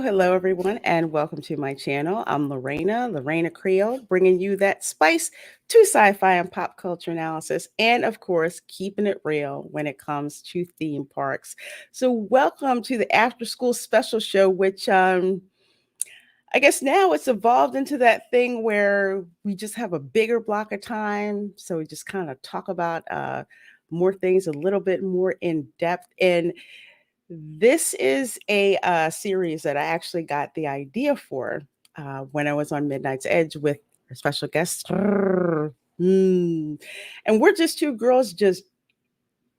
Hello, everyone, and welcome to my channel. I'm Reina Creole, bringing you that spice to sci-fi and pop culture analysis, and of course, keeping it real when it comes to theme parks. So, welcome to the After School Special Show, which I guess now it's evolved into that thing where we just have a bigger block of time, so we just kind of talk about more things a little bit more in depth and this is a series that I actually got the idea for when I was on Midnight's Edge with our special guest. And we're just two girls just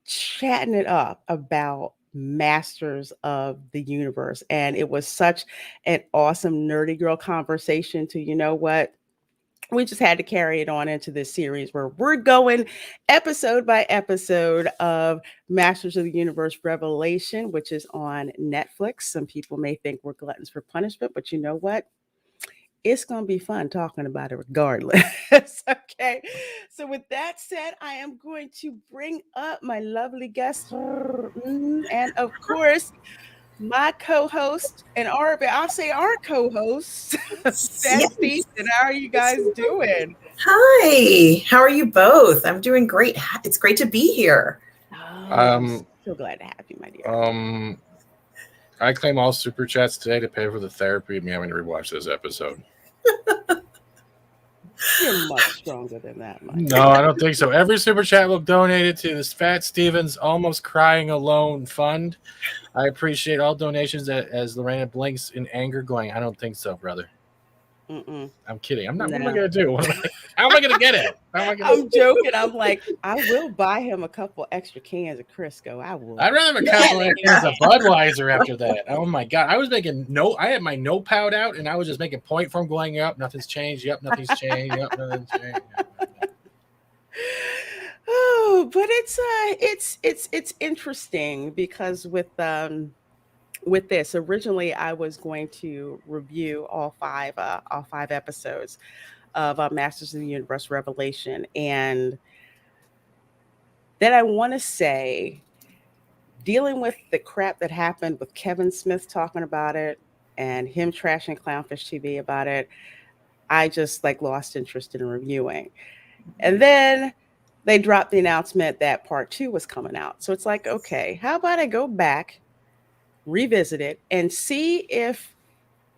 chatting it up about Masters of the Universe. And it was such an awesome nerdy girl conversation to, you know what? We just had to carry it on into this series where we're going episode by episode of Masters of the Universe Revelation, which is on Netflix. Some people may think we're gluttons for punishment, but you know what? It's going to be fun talking about it regardless. Okay. So, with that said, I am going to bring up my lovely guest. And of course, my co-host and I'll say our co-host, Fat Steve. Yes. And how are you guys doing? Hi. How are you both? I'm doing great. It's great to be here. Oh, I'm so glad to have you, my dear. I claim all super chats today to pay for the therapy of me having to rewatch this episode. You're much stronger than that, Mike. No, I don't think so. Every super chat will donate to this Fat Stevens Almost Crying Alone Fund. I appreciate all donations as Lorena blinks in anger going, I don't think so, brother. I'm kidding. I'm not. No. What am I going to do? How am I going to get it? I'm joking. I'm like, I will buy him a couple extra cans of Crisco. I will. I'd rather have a couple of cans of Budweiser after that. Oh my God. I was making I had my notepad out and I was just making point form going up. Nothing's changed. Yep, nothing's changed. Yep, nothing's changed. Oh, but it's interesting because with this originally I was going to review all five episodes of Masters of the Universe Revelation, and then I want to say dealing with the crap that happened with Kevin Smith talking about it and him trashing Clownfish TV about it, I just lost interest in reviewing. And then they dropped the announcement that part 2 was coming out. So it's like, okay, how about I go back, revisit it, and see if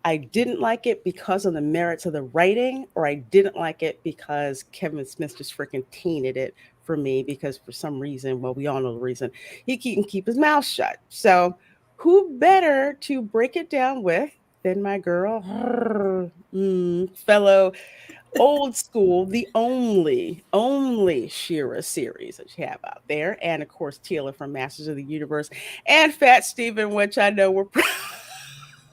I didn't like it because of the merits of the writing, or I didn't like it because Kevin Smith just freaking tainted it for me because for some reason, well, we all know the reason, he can keep his mouth shut. So who better to break it down with than my girl, fellow old school, the only Shira series that you have out there. And of course, Taylor from Masters of the Universe and Fat Steven, which I know we're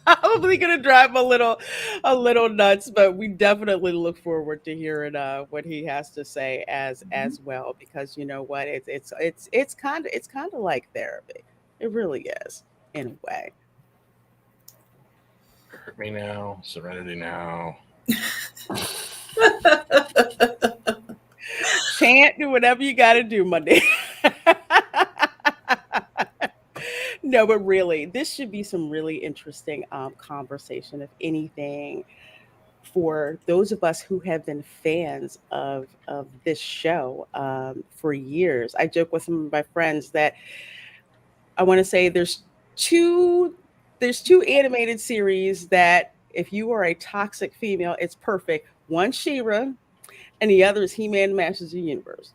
probably going to drive a little nuts, but we definitely look forward to hearing what he has to say as well, because you know what, it's kind of like therapy. It really is, in a way. Hurt me now, serenity now. Chant, do whatever you got to do, my dear. No, but really, this should be some really interesting conversation, if anything, for those of us who have been fans of this show for years. I joke with some of my friends that I want to say there's two animated series that if you are a toxic female, it's perfect. One She-Ra, and the other is He-Man Masters of the Universe.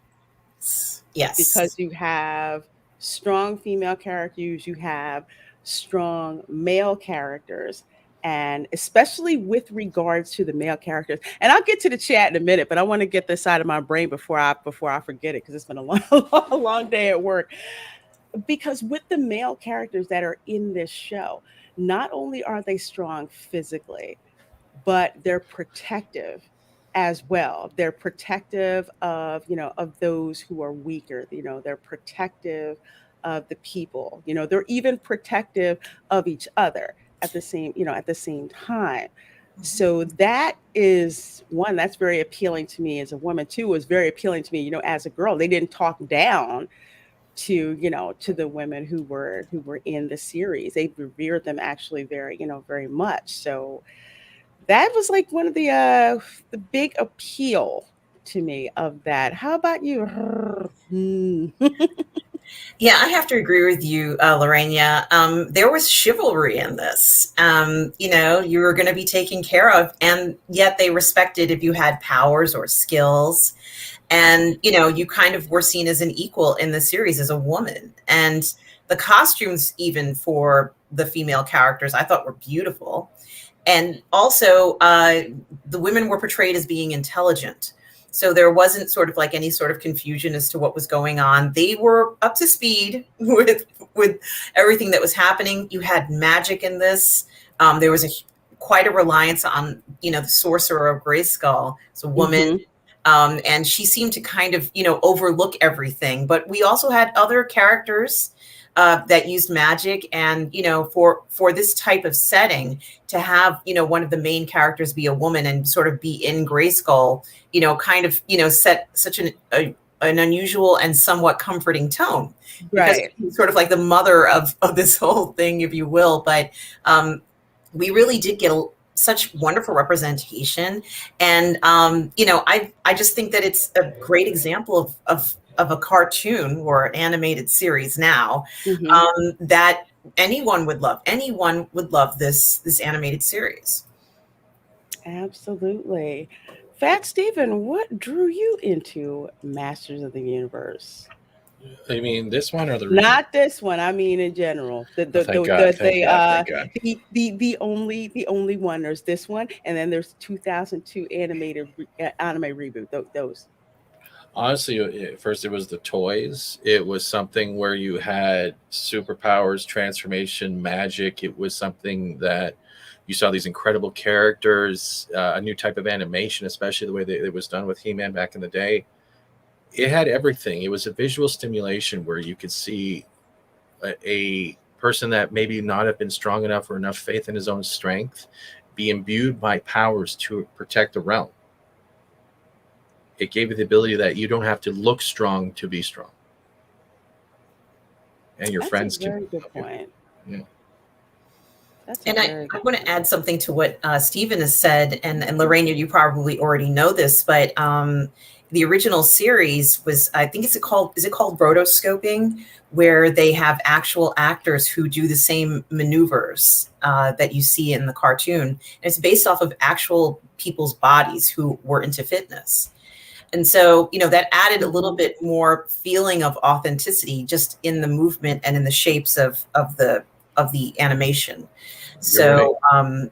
Yes. Because you have strong female characters, you have strong male characters, and especially with regards to the male characters. And I'll get to the chat in a minute, but I want to get this out of my brain before I forget it, because it's been a long day at work. Because with the male characters that are in this show, not only are they strong physically, but they're protective as well. They're protective of, of those who are weaker. They're protective of the people. They're even protective of each other at the same time. So that is one that's very appealing to me as a woman. Two, was very appealing to me, as a girl. They didn't talk down to, to the women who were in the series. They revered them actually very, very much. So that was like one of the big appeal to me of that. How about you? Hmm. Yeah, I have to agree with you, Lorena. There was chivalry in this. You were going to be taken care of, and yet they respected if you had powers or skills. And, you kind of were seen as an equal in the series as a woman. And the costumes, even for the female characters, I thought were beautiful. And also, the women were portrayed as being intelligent. So there wasn't sort of like any sort of confusion as to what was going on. They were up to speed with everything that was happening. You had magic in this. There was quite a reliance on the sorcerer of Grayskull. It's a woman, Hmm. and she seemed to kind of overlook everything. But we also had other characters that used magic, and for this type of setting, to have one of the main characters be a woman and sort of be in Grayskull, kind of set such an unusual and somewhat comforting tone, because Right. she's sort of like the mother of this whole thing, if you will. But we really did get such wonderful representation. And I just think that it's a great example of a cartoon or an animated series now, Hmm. that anyone would love. Anyone would love this animated series. Absolutely. Fat Stephen, what drew you into Masters of the Universe? I mean, this one or the original? Not this one. I mean, in general, Oh, thank God! Thank God! Thank God! the only one. There's this one, and then there's 2002 anime reboot. Those. Honestly, first it was the toys. It was something where you had superpowers, transformation, magic. It was something that you saw these incredible characters, a new type of animation, especially the way that it was done with He-Man back in the day. It had everything. It was a visual stimulation where you could see a person that maybe not have been strong enough or enough faith in his own strength be imbued by powers to protect the realm. It gave you the ability that you don't have to look strong to be strong, and your That's a friends can very good help you. point. Yeah. That's a And very I good want to point. add something to what Stephen has said, and Lorena, you probably already know this, but the original series was, I think, is it called rotoscoping, where they have actual actors who do the same maneuvers that you see in the cartoon. And it's based off of actual people's bodies who were into fitness. And so, that added a little Hmm. bit more feeling of authenticity just in the movement and in the shapes of the animation. You're right.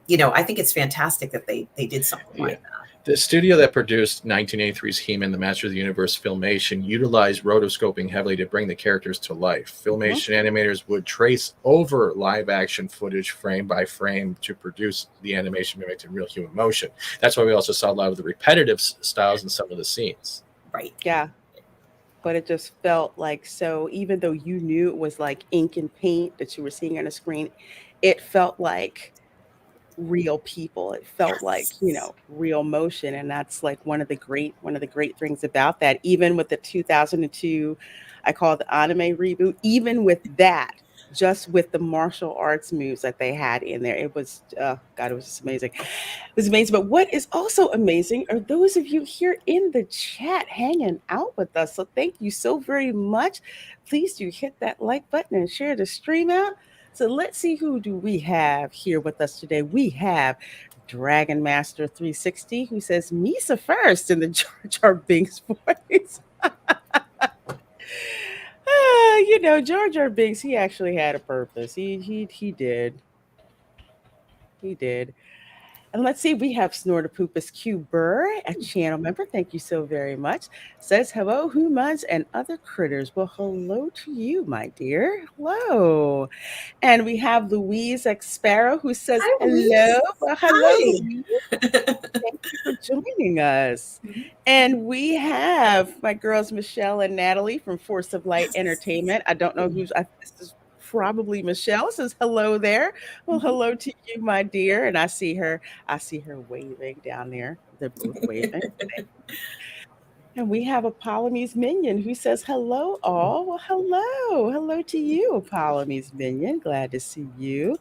So, I think it's fantastic that they did something Yeah. like that. The studio that produced 1983's He-Man, the Master of the Universe Filmation, utilized rotoscoping heavily to bring the characters to life. Hmm. Filmation animators would trace over live action footage frame by frame to produce the animation mimicking real human motion. That's why we also saw a lot of the repetitive styles in some of the scenes. Right. Yeah, but it just felt like, so even though you knew it was like ink and paint that you were seeing on a screen, it felt like real people. It felt like, Yes. real motion. And that's like one of the great things about that. Even with the 2002, I call it the anime reboot, even with that, just with the martial arts moves that they had in there, it was, God, it was just amazing. It was amazing. But what is also amazing are those of you here in the chat hanging out with us. So thank you so very much. Please do hit that like button and share the stream out. So let's see, who do we have here with us today? We have Dragon Master 360, who says Misa first in the Jar Jar Binks voice. Jar Jar Binks, he actually had a purpose. He did. He did. And let's see, we have Snortopoopas Q Burr, a channel member. Thank you so very much. Says hello, humans and other critters. Well, hello to you, my dear. Hello. And we have Louise X Sparrow, who says Hi, hello. Louise. Well, hello, Hi. Louise. Thank you for joining us. And we have my girls, Michelle and Natalie from Force of Light Entertainment. I don't know who's, this is probably Michelle, says hello there. Well, hello to you, my dear. And I see her waving down there. They're both waving. And we have a Polynese minion who says hello, all. Well, hello. Hello to you, Polynese minion. Glad to see you.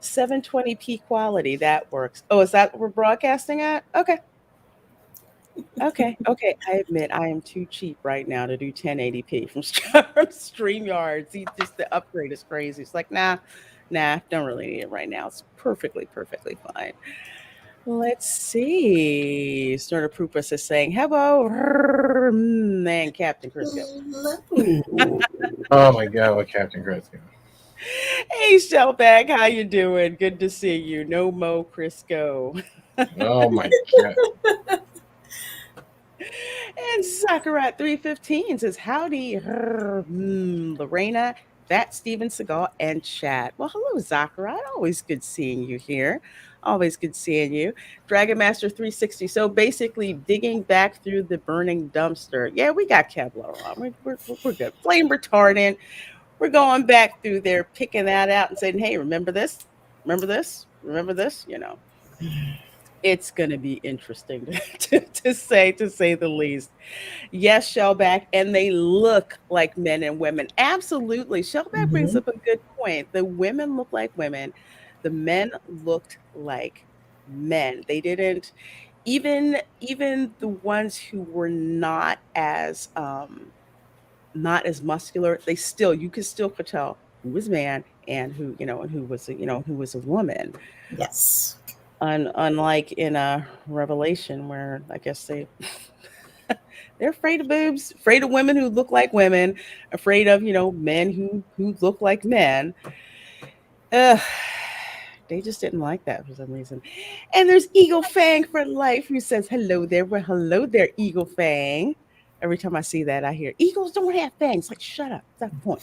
720p quality. That works. Oh, is that what we're broadcasting at? Okay. Okay. Okay. I admit I am too cheap right now to do 1080p from StreamYard. See, just the upgrade is crazy. It's like, nah, don't really need it right now. It's perfectly fine. Let's see. Sort of Purpose is saying, hello, man, Captain Crisco. Hello. Oh my God, what Captain Crisco? Hey, Shellback, how you doing? Good to see you. No Mo Crisco. Oh my God. And Sakurat 315 says, howdy, Lorena, that Steven Seagal, and chat. Well, hello, Zacharat. Always good seeing you here. Always good seeing you. Dragon Master 360. So basically, digging back through the burning dumpster. Yeah, we got Kevlar on. We're good. Flame retardant. We're going back through there, picking that out and saying, hey, remember this? Remember this? Remember this? It's going to be interesting to say the least. Yes, Shellback, and they look like men and women. Absolutely. Shellback brings Mhm. up a good point. The women look like women. The men looked like men. They didn't even the ones who were not as muscular, they still you could still tell who was man and who was a woman. Yes. Unlike in a Revelation where I guess they're afraid of boobs, afraid of women who look like women, afraid of men who look like men. Ugh, they just didn't like that for some reason. And there's Eagle Fang for life who says hello there. Well, hello there, Eagle Fang. Every time I see that, I hear eagles don't have fangs. Like, shut up. That's the point.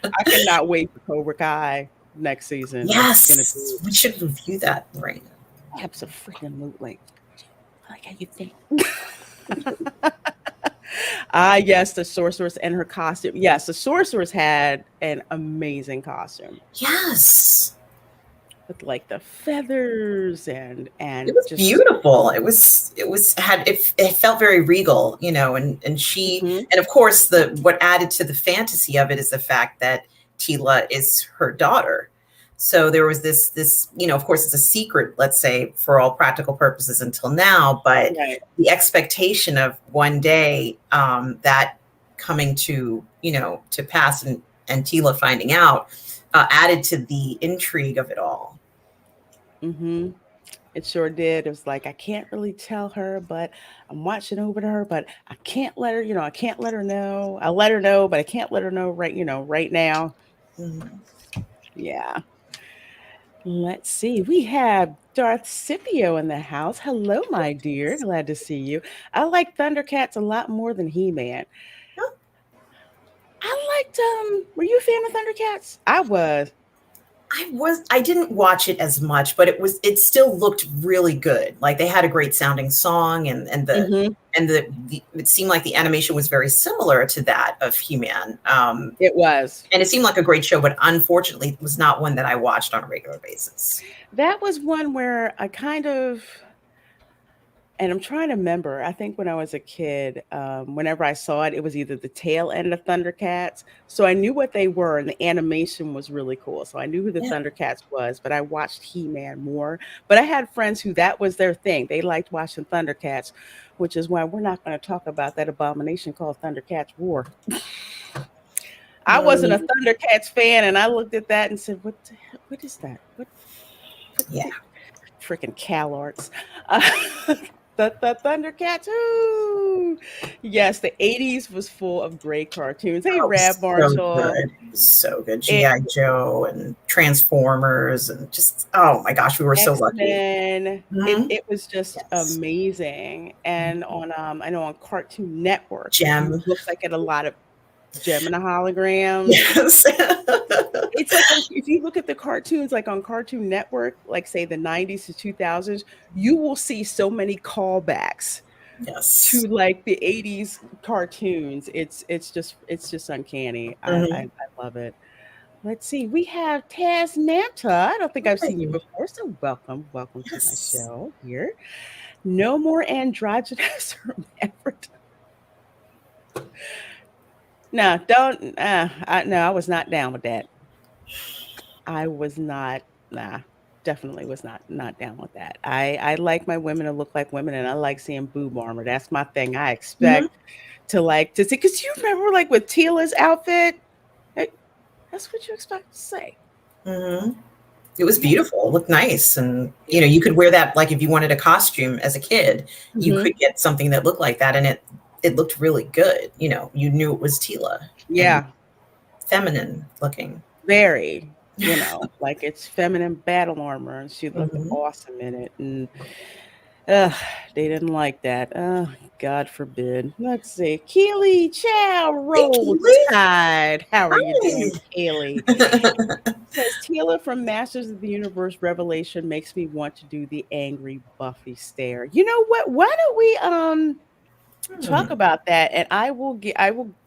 I cannot wait for Cobra Kai next season. It's gonna Yes. be We should review that, Reina. absolutely. I like how you think. Ah, yes, the sorceress and her costume. Yes, the sorceress had an amazing costume Yes. with like the feathers and It and was just beautiful. It felt very regal, and she, mhm, and of course what added to the fantasy of it is the fact that Tila is her daughter. So there was this, of course it's a secret, let's say, for all practical purposes until now, but right. the expectation of one day that coming to pass, and Tila finding out added to the intrigue of it all. Mhm. It sure did. It was like I can't really tell her, but I'm watching over to her, but I can't let her, I can't let her know. I let her know, but I can't let her know right now. Mhm. Yeah. Let's see. We have Darth Scipio in the house. Hello, my dear. Glad to see you. I like Thundercats a lot more than He-Man. I liked were you a fan of Thundercats? I was. I didn't watch it as much, but it still looked really good. Like they had a great sounding song, Mhm. it seemed like the animation was very similar to that of He-Man. It was. And it seemed like a great show, but unfortunately it was not one that I watched on a regular basis. That was one where I kind of and I'm trying to remember. I think when I was a kid, whenever I saw it, it was either the tail end of Thundercats. So I knew what they were, and the animation was really cool. So I knew who the Yeah. Thundercats was, but I watched He-Man more. But I had friends who that was their thing. They liked watching Thundercats, which is why we're not going to talk about that abomination called Thundercats War. I wasn't a Mm, Thundercats fan, and I looked at that and said, what is that? What yeah. the freaking CalArts. Uh, the Thundercats. Ooh. Yes, the 80s was full of great cartoons. Hey, Oh, it Rab was so Marshall. good. It was so good. It G.I. Joe and Transformers and just, oh my gosh, we were so lucky. X-Men. It Mhm. it was just Yes. amazing. And on I know on Cartoon Network, if you Gem. look like at a lot of Gemini holograms, Yes. it's like if you look at the cartoons like on Cartoon Network, like say the 90s to 2000s, you will see so many callbacks to Yes. like the 80s cartoons. It's just uncanny. I Mhm. I, I love it. Let's see. We have Taz Manta. I don't think I've seen you Hi. before, so welcome to my Yes. show here. No more androgynous hermaphrodite. No, don't. No, I was not down with that. I was not. Nah, definitely was not down with that. I like my women to look like women, and I like seeing boob armor. That's my thing. I Hmm. expect to see because you remember like with Tila's outfit. Hey, that's what you expect to see. Hmm. It was Yeah. beautiful. It looked nice, and Yeah. you could wear that like if you wanted a costume as a kid, you Hmm. could get something that looked like that, and it looked really good. You knew it was Tila and Yeah. feminine looking. Very. Like it's feminine battle armor, and she looked Hmm. awesome in it. And ugh, they didn't like that. God forbid. Let's see. Keely Chow Hey, Roll Keely. Tide. How are you doing, Hi. Keely? Says Tila from Masters of the Universe Revelation makes me want to do the angry Buffy stare. You know what? Why don't we talk Hmm. about that, and I will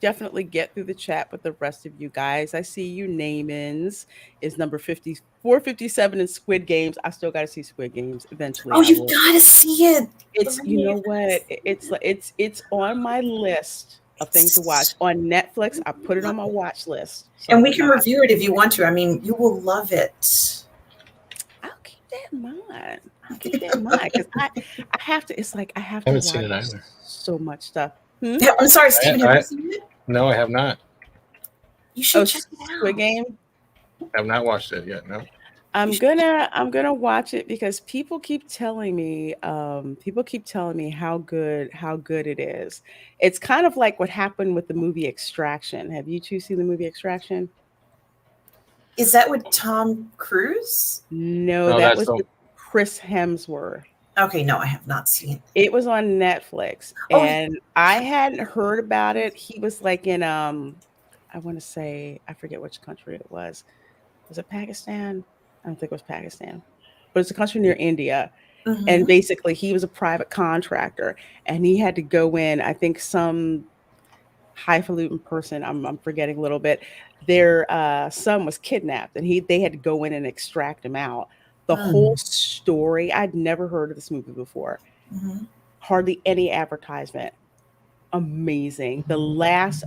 definitely get through the chat with the rest of you guys. I see you Namens is number 5457 in Squid Games. I still got to see Squid Games. Eventually Oh, I you've will. got to see it. It's you Lorraine. know what? It's on my list of things to watch It's on Netflix. I put it on love my it. watch list. So I And we did can not. review it if you want to. I mean, you will love it. I'll keep that in mind. I'll keep that in mind because I have to. It's like I have I to haven't seen watch it either. so much stuff. Hmm? Yeah, I'm sorry, I, Stephen. Have you I seen it? no, I have not. You Oh, should check it Squid out. Game. I have not watched it yet. No. You I'm should. gonna I'm gonna watch it because people keep telling me how good it is. It's kind of like what happened with the movie Extraction. Have you two seen the movie Extraction? Is that with Tom Cruise? No, No, that that's was the with Chris Hemsworth. Okay, no, I have not seen it. It was on Netflix Oh, and I hadn't heard about it. He was like in I want to say I forget which country it was. Was it Pakistan? I don't think it was Pakistan. But it's a country near India. And mm-hmm. basically he was a private contractor and he had to go in, I think some highfalutin person, I'm forgetting a little bit, their son was kidnapped and they had to go in and extract him out. The whole Mm-hmm. story, I'd never heard of this movie before, Mm-hmm. hardly any advertisement. Amazing. I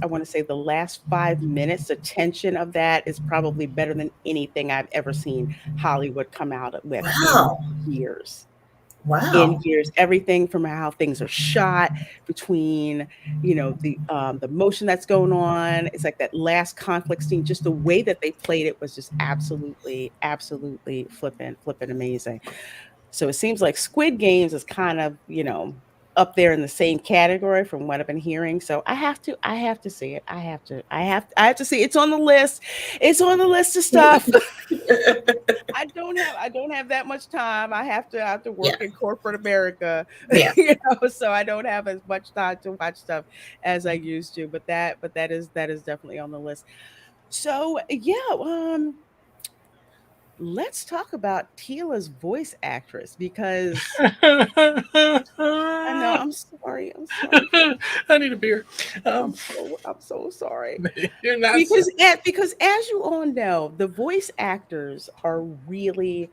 want to say the last 5 minutes, the tension of that is probably better than anything I've ever seen Hollywood come out with Wow. years in Wow. years. Everything from how things are shot, between the motion that's going on. It's like that last conflict scene. Just the way that they played it was just absolutely flipping amazing. So it seems like Squid Games is kind of up there in the same category from what I've been hearing. So I have to see it. I have to see it. It's on the list. It's on the list of stuff. I don't have that much time. I have to Yeah. work in corporate America, Yeah. so I don't have as much time to watch stuff as I used to. But that is definitely on the list. So yeah, let's talk about Tila's voice actress because I know I I'm sorry. I'm sorry for need a beer. Um, I'm so sorry. you're not. Because as you all know, the voice actors are really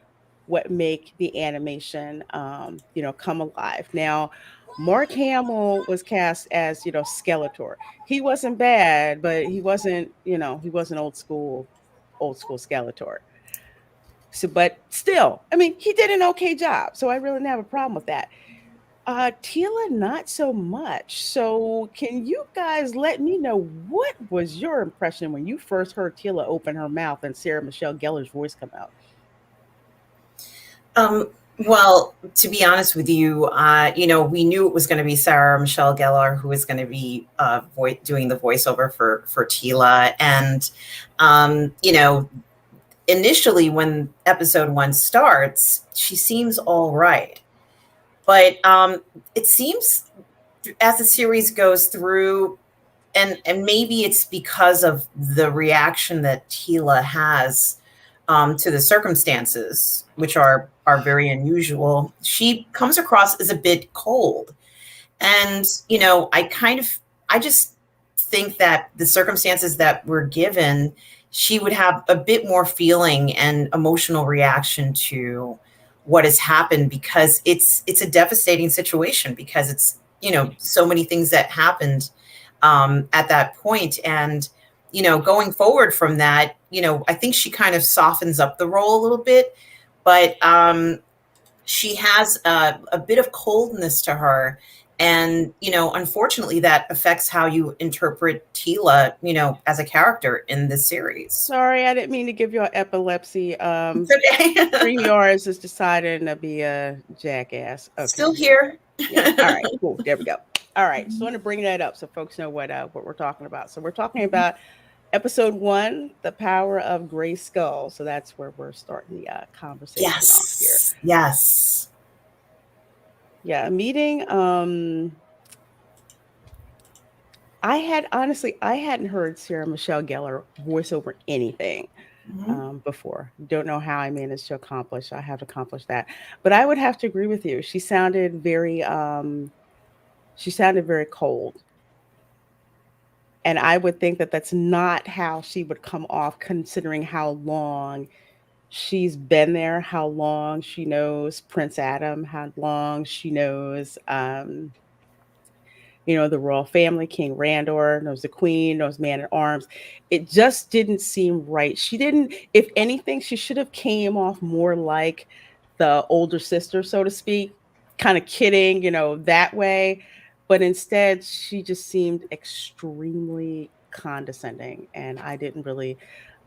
what make the animation come alive. Now, Mark Hamill was cast as Skeletor. He wasn't bad, but he wasn't old school Skeletor. So, but still, I mean, he did an okay job. So I really didn't have a problem with that. Tila, not so much. So, can you guys let me know what was your impression when you first heard Tila open her mouth and Sarah Michelle Gellar's voice come out? Well, to be honest with you, we knew it was going to be Sarah Michelle Gellar who was going to be doing the voiceover for Tila, and initially when episode 1 starts, she seems all right, but it seems as the series goes through, and maybe it's because of the reaction that Tila has to the circumstances, which are very unusual. She comes across as a bit cold, and I just think that the circumstances that were given, she would have a bit more feeling and emotional reaction to what has happened, because it's a devastating situation, because it's, you know, so many things that happened at that point. And, you know, going forward from that, you know, I think she kind of softens up the role a little bit, but she has a bit of coldness to her. And, you know, unfortunately, that affects how you interpret Tila, you know, as a character in this series. Sorry, I didn't mean to give y'all epilepsy. It's okay. StreamYards is deciding to be a jackass. Okay. Still here. Yeah. All right. Cool. There we go. All right. So I want to bring that up so folks know what we're talking about. So we're talking about episode 1, The Power of Gray Skull. So that's where we're starting the conversation off here. Yes. Yes. Yeah, a meeting. I hadn't heard Sarah Michelle Gellar voice over anything before. Don't know how I managed to accomplish. I have accomplished that, but I would have to agree with you. She sounded very cold, and I would think that that's not how she would come off, considering how long she's been there, how long she knows Prince Adam, how long she knows the royal family, King Randor, knows the queen, knows man at arms. It just didn't seem right. She didn't, if anything, she should have came off more like the older sister, so to speak, kind of kidding, that way. But instead, she just seemed extremely condescending. And I didn't really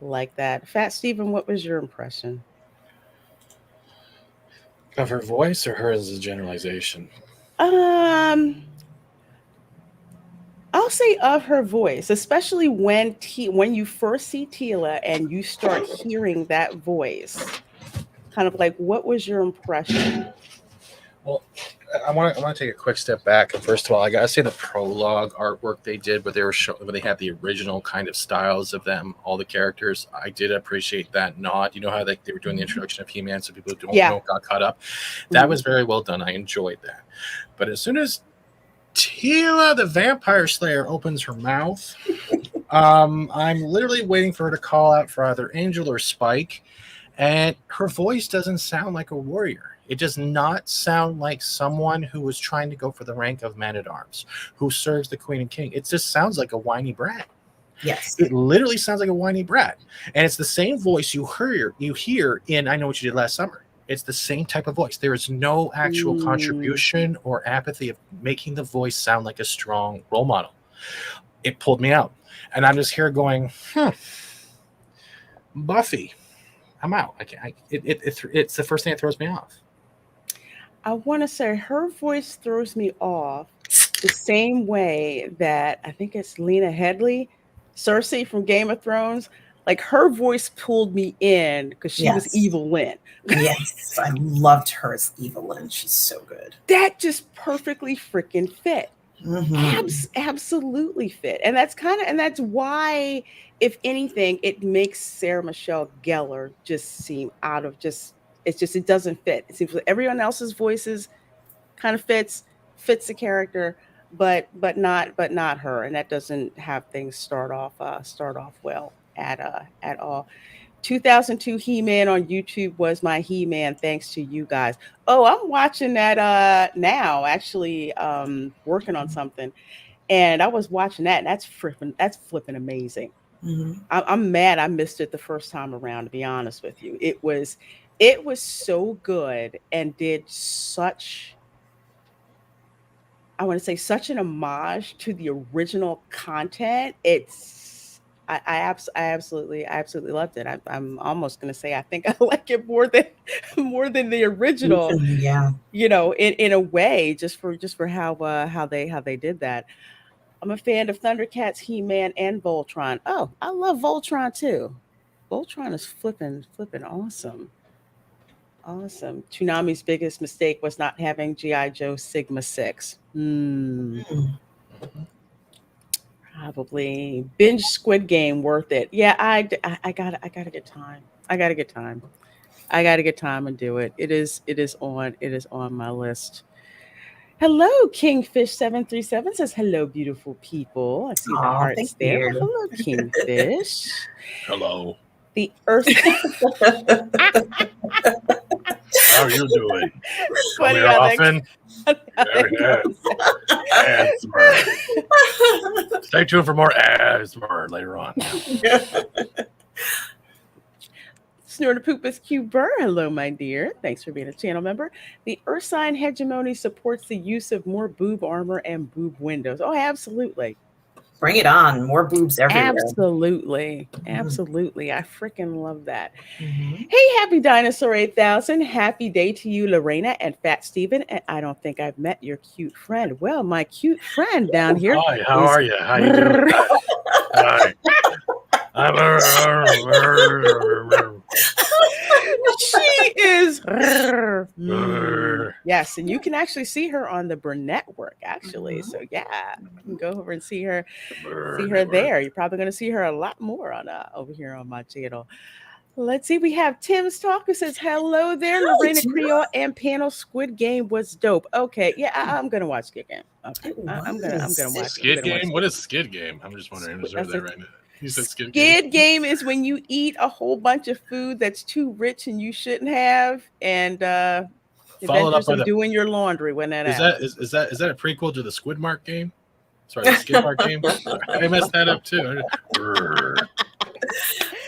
like that. Fat Stephen, what was your impression? Of her voice or her as a generalization? Um, I'll say of her voice, especially when you first see Tila and you start hearing that voice. Kind of like, what was your impression? Well, I want to take a quick step back. And first of all, I gotta say the prologue artwork they did, where where they had the original kind of styles of them, all the characters. I did appreciate that nod. You know how they were doing the introduction of He-Man, so people who don't know got caught up. That was very well done. I enjoyed that. But as soon as Tila the Vampire Slayer opens her mouth, I'm literally waiting for her to call out for either Angel or Spike, and her voice doesn't sound like a warrior. It does not sound like someone who was trying to go for the rank of man-at-arms, who serves the queen and king. It just sounds like a whiny brat. Yes. It literally sounds like a whiny brat. And it's the same voice you hear in I Know What You Did Last Summer. It's the same type of voice. There is no actual contribution or apathy of making the voice sound like a strong role model. It pulled me out. And I'm just here going, Buffy, I'm out. It's the first thing that throws me off. I want to say her voice throws me off the same way that I think it's Lena Headey, Cersei from Game of Thrones. Like, her voice pulled me in because she was Evil Lynn. Yes, I loved her as Evil Lynn. She's so good. That just perfectly freaking fit. Absolutely fit. And that's why, if anything, it makes Sarah Michelle Gellar just seem out of it doesn't fit. It seems like everyone else's voices kind of fits the character, but not her. And that doesn't have things start off well at all. 2002 He-Man on YouTube was my He-Man, thanks to you guys. Oh, I'm watching that now, actually working on something. And I was watching that, and that's flipping amazing. I'm mad I missed it the first time around, to be honest with you. It was so good and did such, I want to say, such an homage to the original content. I absolutely loved it. I'm almost going to say I think I like it more than the original. Yeah. In a way, just for how they did that. I'm a fan of Thundercats, He-Man, and Voltron. Oh, I love Voltron too. Voltron is flipping awesome. Awesome. Toonami's biggest mistake was not having G.I. Joe Sigma 6. Probably. Binge Squid Game, worth it. Yeah, I gotta get time. I gotta get time and do it. It is on my list. Hello, Kingfish737 says, hello, beautiful people. I see the Oh, thank hearts there. Well, you. hello, Kingfish. Hello. The Earth. How are you doing? Come Funny here how that, often. funny how that Yeah, goes. ASMR. Stay tuned for more ASMR later on. Snorter Poopus Q Burr, hello, my dear. Thanks for being a channel member. The Earth sign hegemony supports the use of more boob armor and boob windows. Oh, absolutely. Bring it on. More boobs everywhere. Absolutely. Absolutely. I freaking love that. Mm-hmm. Hey, happy Dinosaur 8000. Happy day to you, Lorena and Fat Steven. And I don't think I've met your cute friend. Well, my cute friend down here Hi, how is are you? How you doing? Hi. she is yes, and you can actually see her on the Burnett Network, actually. So yeah, you can go over and see her there. You're probably going to see her a lot more on over here on my channel. Let's see. We have Tim's Talk who says, hello there, Hi, Lorena Tina. Creole and panel. Squid Game was dope. Okay. Yeah, I'm gonna watch Squid Game. Okay. It I'm gonna was. watch Skid Squid Game? What is Skid Game? I'm just wondering. I just heard That's that a right now. You said Skid Game? Skid Game is when you eat a whole bunch of food that's too rich and you shouldn't have, and Followed up adventures by of the. doing your laundry when that Is that happens. is that is that a prequel to the Squid Mark game? Sorry, the Skid Mark game. I messed that up too.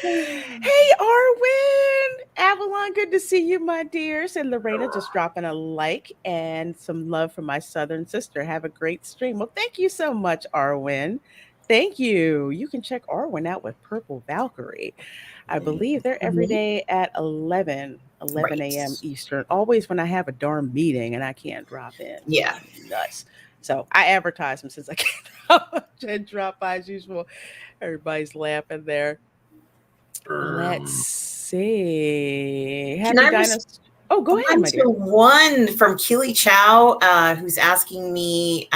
Hey, Arwen! Avalon, good to see you, my dears. And Lorena just dropping a like and some love from my southern sister. Have a great stream. Well, thank you so much, Arwen. Thank you. You can check Arwen out with Purple Valkyrie. I believe they're every day at 11 Right. a.m. Eastern, always when I have a darn meeting and I can't drop in. Yeah. Nuts. So I advertise them since I can't drop by as usual. Everybody's laughing there. Let's see. Can Happy I dinosaur. Oh, go ahead, respond my to dear. one from Keely Chow, who's asking me?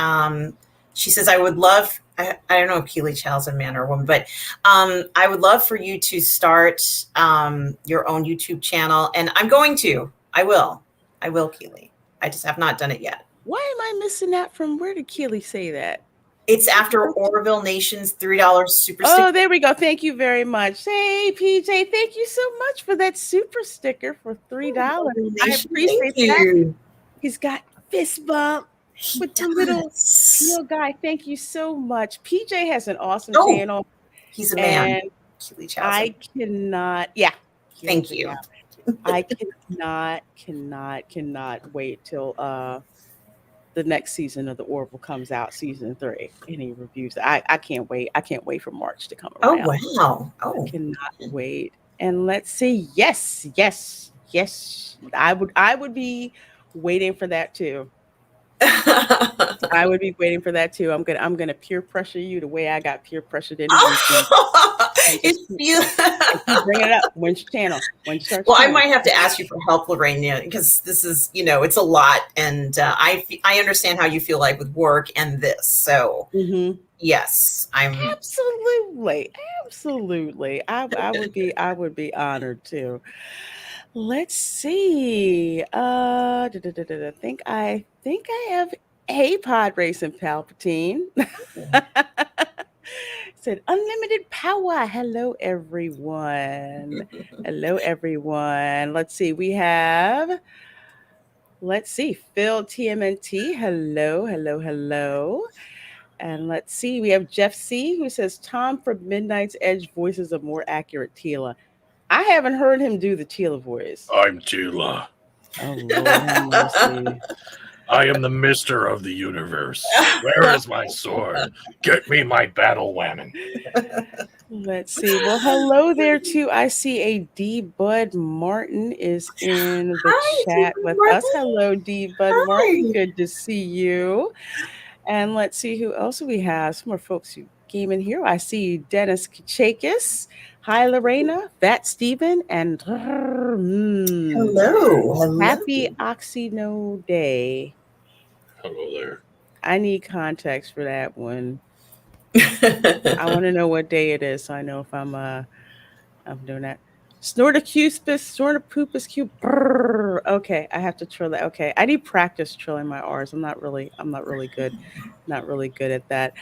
She says, "I would love. I don't know if Keely Chow's a man or a woman, but I would love for you to start your own YouTube channel, and I'm going to. I will, Keely. I just have not done it yet. Why am I missing that from? Where did Keely say that? It's after Orville Nation's $3 super sticker. Oh, there we go. Thank you very much. Hey, PJ, thank you so much for that super sticker for $3. I Thank appreciate that. you. He's got fist bump He with the little does. teal guy. Thank you so much. PJ has an awesome Oh, channel, he's a man. and Keely Chow's a I cannot. Yeah, Thank you. Yeah. I cannot wait till the next season of the Orville comes out, season 3, and he reviews it. I can't wait. I can't wait for March to come Oh, around. wow. I Oh, cannot wait. And let's see. Yes. I would be waiting for that too. I would be waiting for that too. I'm gonna peer pressure you the way I got peer pressured into YouTube. And just keep bringing it up. When's your channel? When you start? Well, I might have to ask you for help, Lorraine, because this is, it's a lot, and I understand how you feel like with work and this. So, yes, I'm absolutely. I would be honored to. Let's see. I think I have a pod racing Palpatine. Said unlimited power. Hello, everyone. Hello, everyone. Let's see. Phil TMNT. Hello. And let's see. We have Jeff C, who says Tom from Midnight's Edge voices a more accurate Tila. I haven't heard him do the Tila voice. I'm Tila. Oh, Lord have mercy. I am the mister of the universe. Where is my sword? Get me my battle whammon. Let's see. Well, hello there, too. I see a D. Bud Martin is in the chat with us. Hello, D. Bud Martin. Good to see you. And let's see who else we have. Some more folks who came in here. I see Dennis Kachakis. Hi, Lorena, Fat Steven, and hello. Happy Oxyno Day. Hello there. I need context for that one. I want to know what day it is, so I know if I'm doing that. Snortocuspis, snortopupus, Okay, I have to trill that. Okay, I need practice trilling my R's. I'm not really good, not really good at that.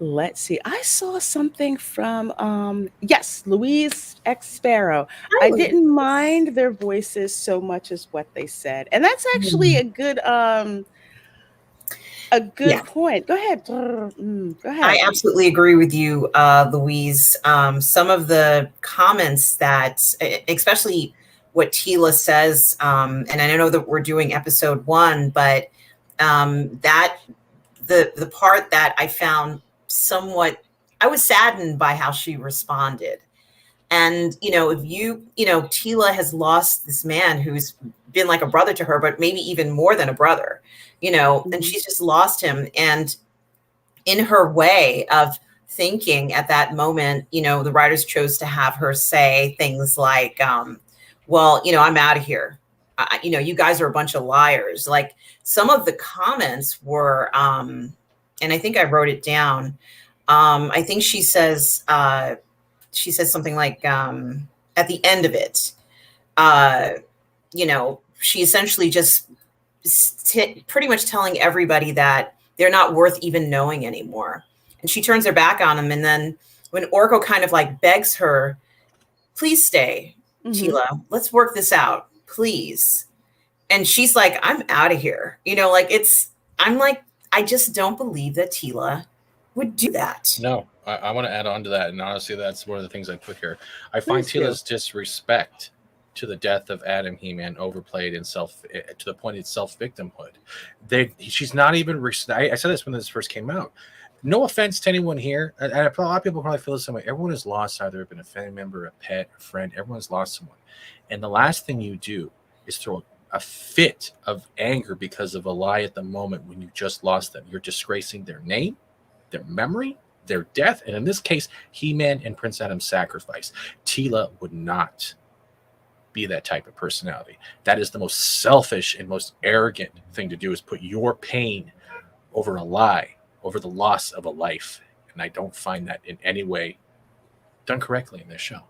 Let's see. I saw something from yes, Louise X Sparrow. I Really? didn't mind their voices so much as what they said. And that's actually a Yeah. good point. Go ahead. Go I ahead. absolutely agree with you, Louise. Some of the comments that, especially what Tila says, and I know that we're doing episode 1, but that the part that I found somewhat, I was saddened by how she responded. And if Tila has lost this man who's been like a brother to her, but maybe even more than a brother, and Mhm. she's just lost him. And in her way of thinking at that moment, the writers chose to have her say things like, well, I'm out of here. You guys are a bunch of liars. Like, some of the comments were, and I think I wrote it down. I think she says something like, at the end of it, uh, she essentially just pretty much telling everybody that they're not worth even knowing anymore. And she turns her back on him. And then when Orko kind of like begs her, please stay, Mhm. Tila, let's work this out, please. And she's like, I'm out of here. I'm like, I just don't believe that Tila would do that. No, I want to add on to that, and honestly, that's one of the things I put here. I find Please do. Tila's disrespect to the death of Adam He-Man overplayed and to the point it's self-victimhood. She's not even. I said this when this first came out. No offense to anyone here, and a lot of people probably feel the same way. Everyone has lost either been a family member, a pet, a friend. Everyone's lost someone, and the last thing you do is throw a fit of anger because of a lie at the moment when you just lost them. You're disgracing their name, their memory, their death, and in this case, He-Man and Prince Adam's sacrifice. Tila would not be that type of personality. That is the most selfish and most arrogant thing to do, is put your pain over a lie, over the loss of a life. And I don't find that in any way done correctly in this show.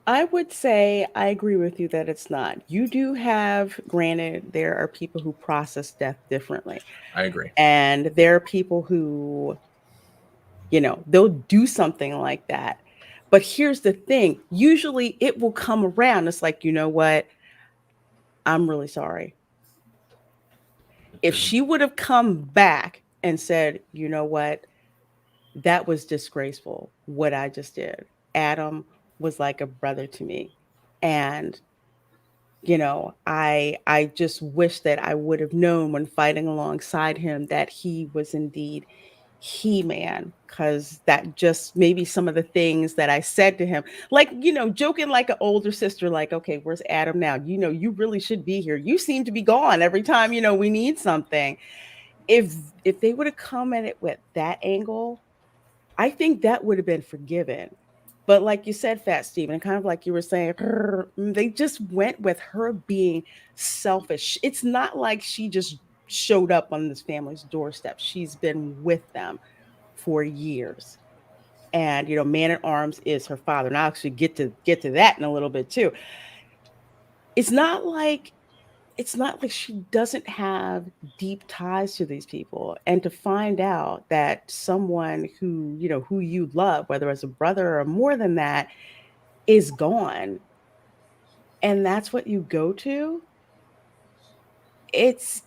I would say I agree with you that it's not. You do have, granted, there are people who process death differently. I agree. And there are people who, they'll do something like that. But here's the thing, usually it will come around. It's like, you know what? I'm really sorry. If she would have come back and said, you know what? That was disgraceful, what I just did. Adam was like a brother to me. And I just wish that I would have known when fighting alongside him that he was indeed He-Man, because that just maybe some of the things that I said to him, like, joking like an older sister, like, okay, where's Adam now? You really should be here. You seem to be gone every time, we need something. If they would have come at it with that angle, I think that would have been forgiven. But like you said, Fat Steven, and kind of like you were saying, they just went with her being selfish. It's not like she just showed up on this family's doorstep. She's been with them for years. And Man at Arms is her father. And I'll actually get to that in a little bit too. It's not like she doesn't have deep ties to these people, and to find out that someone who you love, whether as a brother or more than that, is gone, and that's what you go to. it's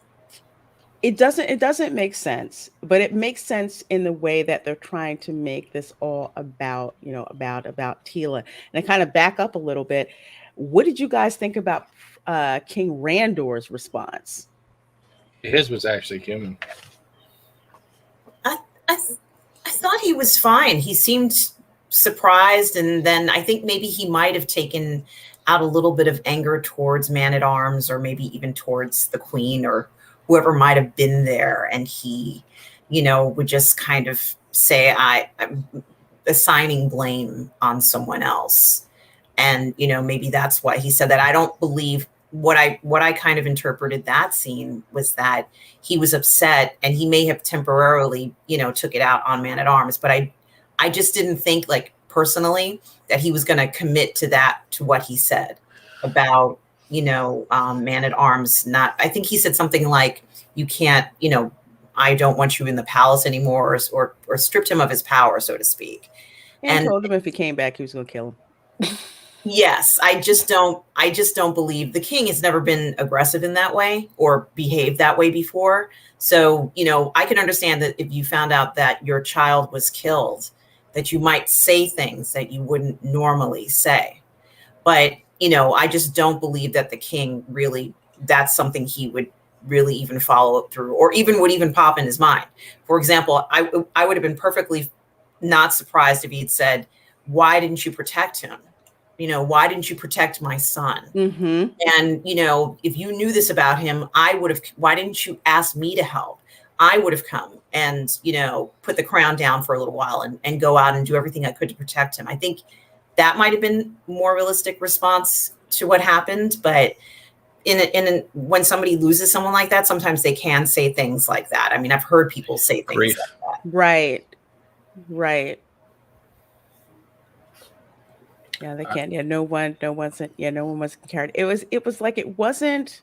it doesn't make sense, but it makes sense in the way that they're trying to make this all about about Tila. And I kind of back up a little bit. What did you guys think about King Randor's response? His was actually human. I, I, I thought he was fine. He seemed surprised, and then I think maybe he might have taken out a little bit of anger towards Man at Arms, or maybe even towards the Queen, or whoever might have been there, and he, would just kind of say, I'm assigning blame on someone else. And maybe that's why he said that. I don't believe what I kind of interpreted that scene was that he was upset, and he may have temporarily took it out on Man at Arms, but I just didn't think, like, personally that he was going to commit to what he said about, Man at Arms. I think he said something like, you can't, I don't want you in the palace anymore, or stripped him of his power, so to speak. And told him if he came back, he was going to kill him. Yes, I just don't believe the king has never been aggressive in that way or behaved that way before. So, I can understand that if you found out that your child was killed, that you might say things that you wouldn't normally say. But, I just don't believe that the king really, that's something he would really even follow up through, or even would even pop in his mind. For example, I would have been perfectly not surprised if he'd said, why didn't you protect him? Why didn't you protect my son? Mm-hmm. And, if you knew this about him, why didn't you ask me to help? I would have come and, put the crown down for a little while and go out and do everything I could to protect him. I think that might have been more realistic response to what happened. But when somebody loses someone like that, sometimes they can say things like that. I mean, I've heard people say things Grief. like that. Right. Yeah, they can't. Yeah, no one was carried. It was like it wasn't.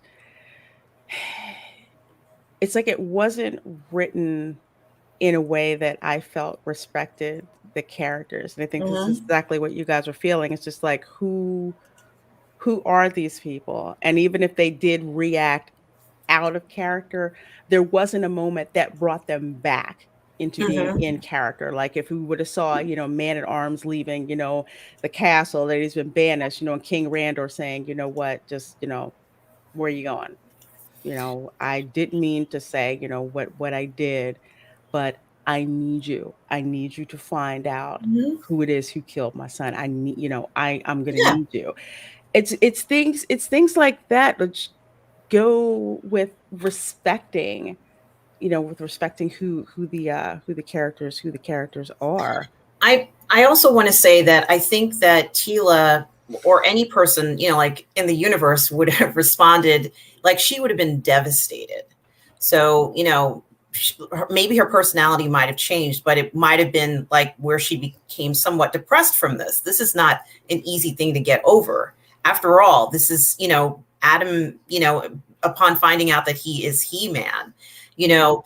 It's like it wasn't written in a way that I felt respected the characters, and I think this is exactly what you guys are feeling. It's just like who are these people? And even if they did react out of character, there wasn't a moment that brought them back into being in character. Like if we would have saw, Man at Arms leaving, the castle that he's been banished, and King Randor saying, you know what, just, where are you going? I didn't mean to say, what I did, but I need you. I need you to find out who it is who killed my son. I need, I'm gonna need you. It's things like that which go with respecting, who the characters are. I also want to say that I think that Tila or any person, like in the universe would have responded like she would have been devastated. So, maybe her personality might have changed, but it might have been like where she became somewhat depressed from this. This is not an easy thing to get over. After all, this is, Adam, upon finding out that he is He-Man,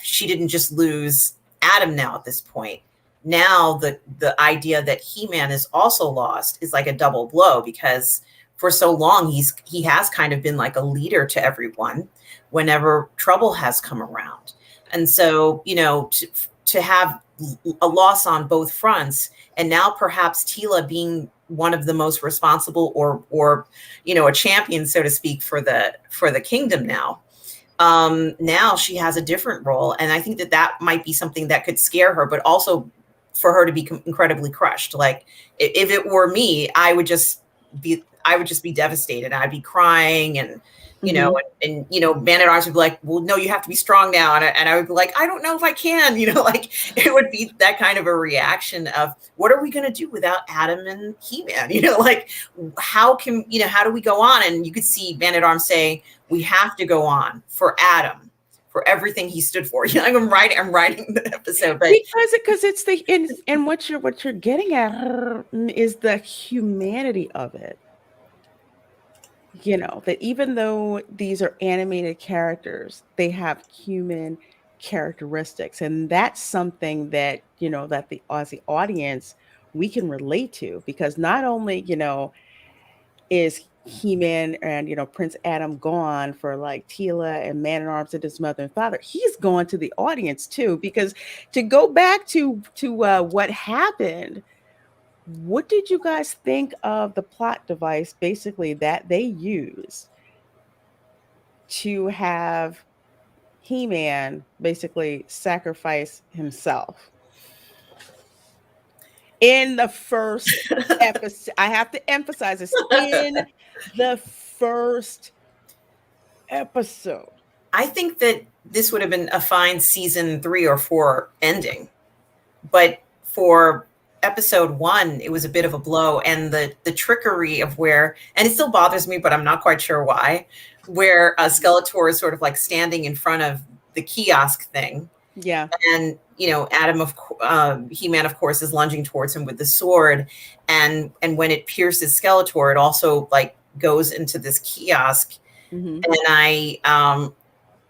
she didn't just lose Adam now at this point. Now the idea that He-Man is also lost is like a double blow, because for so long he has kind of been like a leader to everyone whenever trouble has come around. And so, to have a loss on both fronts, and now perhaps Tila being one of the most responsible or a champion, so to speak, for the kingdom now. Now she has a different role. And I think that might be something that could scare her, but also for her to be incredibly crushed. Like if it were me, I would just be devastated. I'd be crying and, and Man at Arms would be like, well, no, you have to be strong now. And I would be like, I don't know if I can, like it would be that kind of a reaction of what are we going to do without Adam and He-Man? Like how do we go on? And you could see Man at Arms say, we have to go on for Adam, for everything he stood for. I'm writing the episode, but because it's and what you're getting at is the humanity of it. That even though these are animated characters, they have human characteristics, and that's something that that the Aussie audience we can relate to, because not only is He-Man and Prince Adam gone for like Tila and Man at Arms and his mother and father, he's gone to the audience too. Because to go back to what happened, what did you guys think of the plot device basically that they used to have He-Man basically sacrifice himself in the first episode? I have to emphasize this, in the first episode. I think that this would have been a fine season 3 or 4 ending, but for episode 1, it was a bit of a blow. And the trickery of where, and it still bothers me, but I'm not quite sure why, where Skeletor is sort of like standing in front of the kiosk thing, Yeah. And He-Man, of course, is lunging towards him with the sword, and when it pierces Skeletor, it also like goes into this kiosk. Hmm. And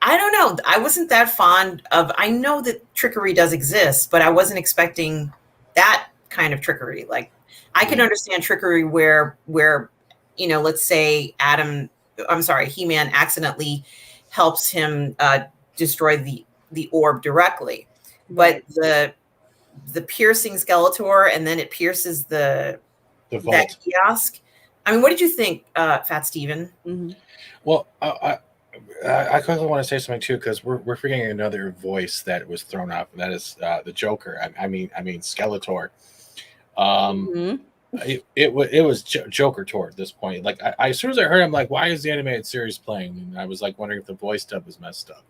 I don't know. I wasn't that fond of. I know that trickery does exist, but I wasn't expecting that kind of trickery. Like, I can understand trickery where let's say He-Man accidentally helps him destroy the orb directly, but Right. the piercing Skeletor, and then it pierces The that vault. kiosk. I mean, what did you think, Fat Steven? Hmm. Well, I quickly want to say something too, because we're forgetting another voice that was thrown up, and that is the Joker. I mean Skeletor. Um, Hmm. it was Joker Tor at this point. Like as soon as I heard, I'm like, why is the animated series playing? And I was like wondering if the voice dub was messed up.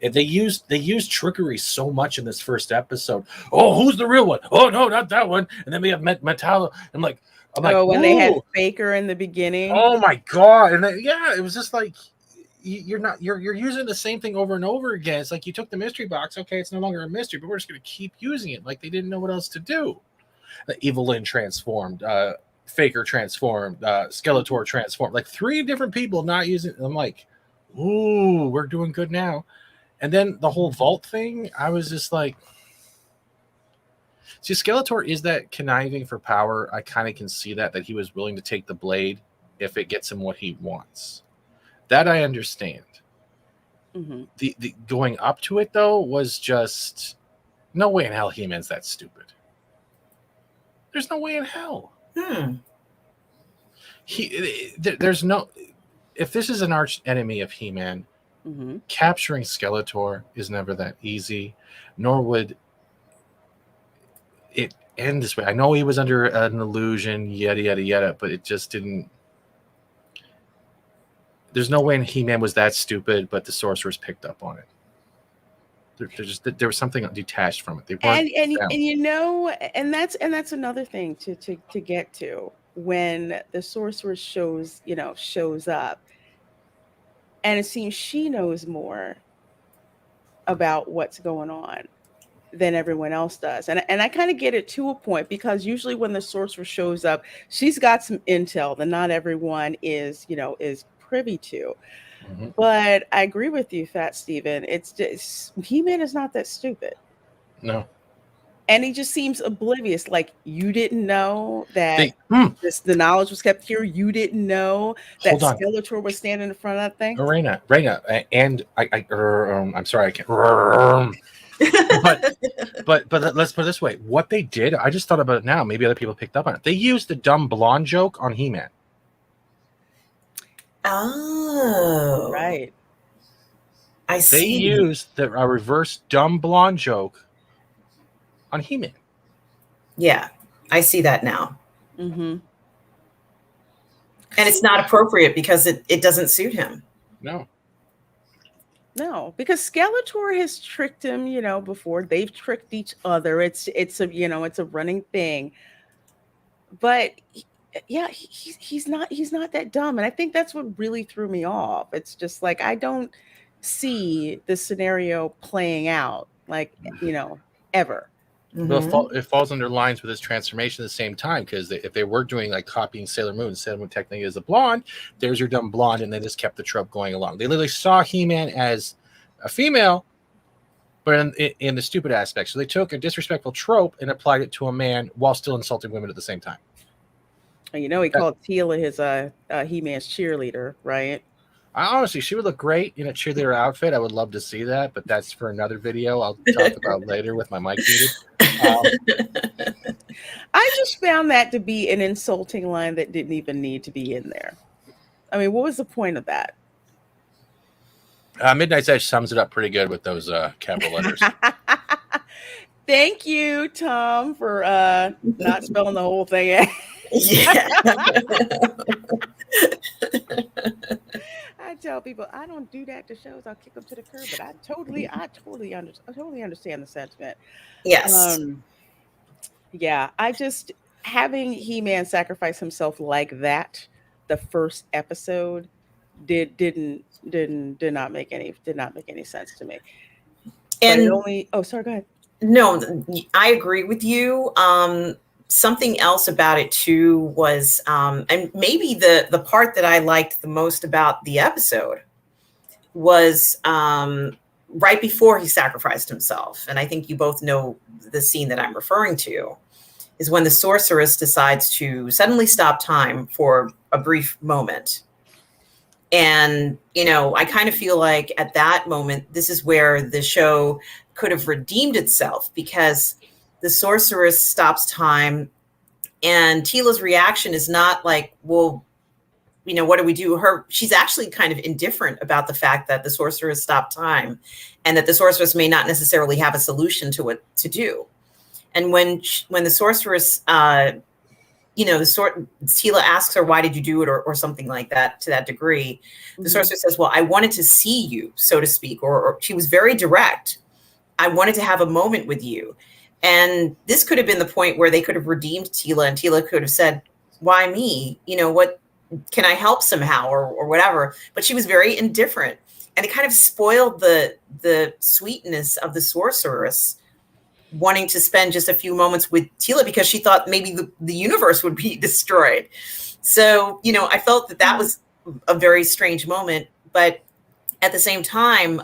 And they used trickery so much in this first episode. Oh, who's the real one? Oh no, not that one. And then we have Metallo. I'm like, Oh, when they had ooh, Faker in the beginning. oh my god. And then, yeah, it was just like you're using the same thing over and over again. It's like you took the mystery box. Okay, it's no longer a mystery, but we're just gonna keep using it. Like they didn't know what else to do. The Evelyn transformed, Faker transformed, Skeletor transformed. Like three different people not using. I'm like, ooh, we're doing good now. And then the whole vault thing, I was just like, see, Skeletor is that conniving for power. I kind of can see that he was willing to take the blade if it gets him what he wants. That I understand. Hmm. The going up to it though was just no way in hell He-Man's that stupid. There's no way in hell. Hmm. There's no. If this is an arch enemy of He-Man, Hmm. capturing Skeletor is never that easy, nor would it end this way. I know he was under an illusion, yada yada yada, but it just didn't. There's no way He-Man was that stupid, but the sorcerers picked up on it. There was something detached from it. They weren't And them. and that's another thing to get to when the sorcerer shows up, and it seems she knows more about what's going on than everyone else does. And I kind of get it to a point, because usually when the sorcerer shows up, she's got some intel that not everyone is privy to. Mhm. But I agree with you, Fat Steven. It's just He-Man is not that stupid. No, And he just seems oblivious. Like, you didn't know that they the knowledge was kept here. You didn't know that hold on. Skeletor was standing in front of that thing. Reina, and I'm sorry, I can't. But let's put it this way: what they did, I just thought about it now. Maybe other people picked up on it. They used the dumb blonde joke on He-Man. Oh, Right. I They see. used the reverse dumb blonde joke on He-Man. Yeah, I see that now. Mm-hmm. And it's not appropriate because it doesn't suit him. No, No, because Skeletor has tricked him, before. They've tricked each other. It's a running thing. But yeah, he's not that dumb, and I think that's what really threw me off. It's just like, I don't see the scenario playing out, like, ever. well, Hmm. it falls under lines with his transformation at the same time, because if they were doing like copying Sailor Moon technically is a blonde, there's your dumb blonde, and they just kept the trope going along. They literally saw He-Man as a female, but in the stupid aspect. So they took a disrespectful trope and applied it to a man while still insulting women at the same time. And he That, called Tila his He-Man's cheerleader, right? honestly, she would look great in a cheerleader outfit. I would love to see that, but that's for another video I'll talk about later with my mic muted. I just found that to be an insulting line that didn't even need to be in there. I mean, what was the point of that? Midnight's Edge sums it up pretty good with those capital letters. Thank you, Tom, for not spelling the whole thing out. Yeah. I tell people I don't do that to shows. I'll kick them to the curb. But I totally understand the sentiment. Yes. Um, yeah, I just having He-Man sacrifice himself like that, the first episode did not make any sense to me. But it And only, oh, sorry, go ahead. no, I agree with you. Something else about it too was, and maybe the part that I liked the most about the episode was right before he sacrificed himself. And I think you both know the scene that I'm referring to is when the sorceress decides to suddenly stop time for a brief moment. And, I kind of feel like at that moment, this is where the show could have redeemed itself, because the sorceress stops time and Tila's reaction is not like, well, what do we do? She's actually kind of indifferent about the fact that the sorceress stopped time and that the sorceress may not necessarily have a solution to what to do. And when the sorceress, Tila asks her, why did you do it? Or something like that, to that degree. The sorceress says, well, I wanted to see you, so to speak, or she was very direct. I wanted to have a moment with you. And this could have been the point where they could have redeemed Tila, and Tila could have said, why me? What can I help somehow, or whatever? But she was very indifferent. And it kind of spoiled the sweetness of the sorceress wanting to spend just a few moments with Tila because she thought maybe the universe would be destroyed. So, I felt that was a very strange moment. But at the same time,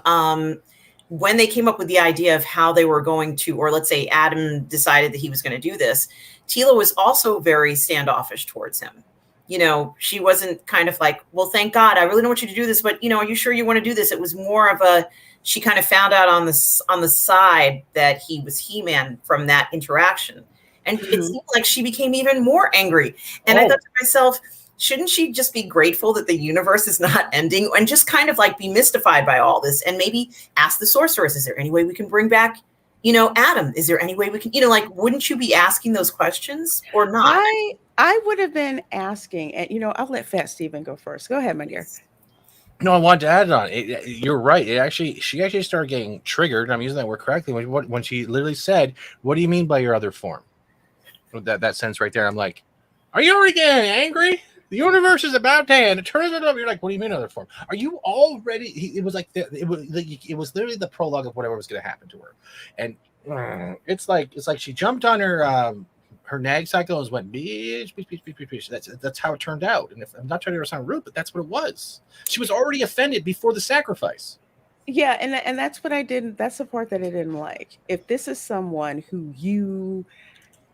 when they came up with the idea of how they were going to, or let's say Adam decided that he was going to do this, Tila was also very standoffish towards him. She wasn't kind of like, well, thank God, I really don't want you to do this, but, are you sure you want to do this? It was more of she kind of found out on the side that he was He-Man from that interaction. And it seemed like she became even more angry. And I thought to myself, shouldn't she just be grateful that the universe is not ending and just kind of like be mystified by all this and maybe ask the sorceress, is there any way we can bring back, Adam? Is there any way we can, wouldn't you be asking those questions or not? I would have been asking, and I'll let Fat Steven go first. Go ahead, my dear. No, I wanted to add on. You're right. She actually started getting triggered. I'm using that word correctly when she literally said, "What do you mean by your other form?" That sense right there. I'm like, "Are you already getting angry? The universe is about to end. It turns it up." You're like, "What do you mean other form? Are you already?" It was like it was literally the prologue of whatever was going to happen to her, and it's like she jumped on her nag cycle and went bitch, bitch, bitch, bitch, bitch, bitch. That's how it turned out. And if I'm not trying to sound rude, but that's what it was. She was already offended before the sacrifice. Yeah, and that's what I didn't. That's the part that I didn't like. If this is someone who you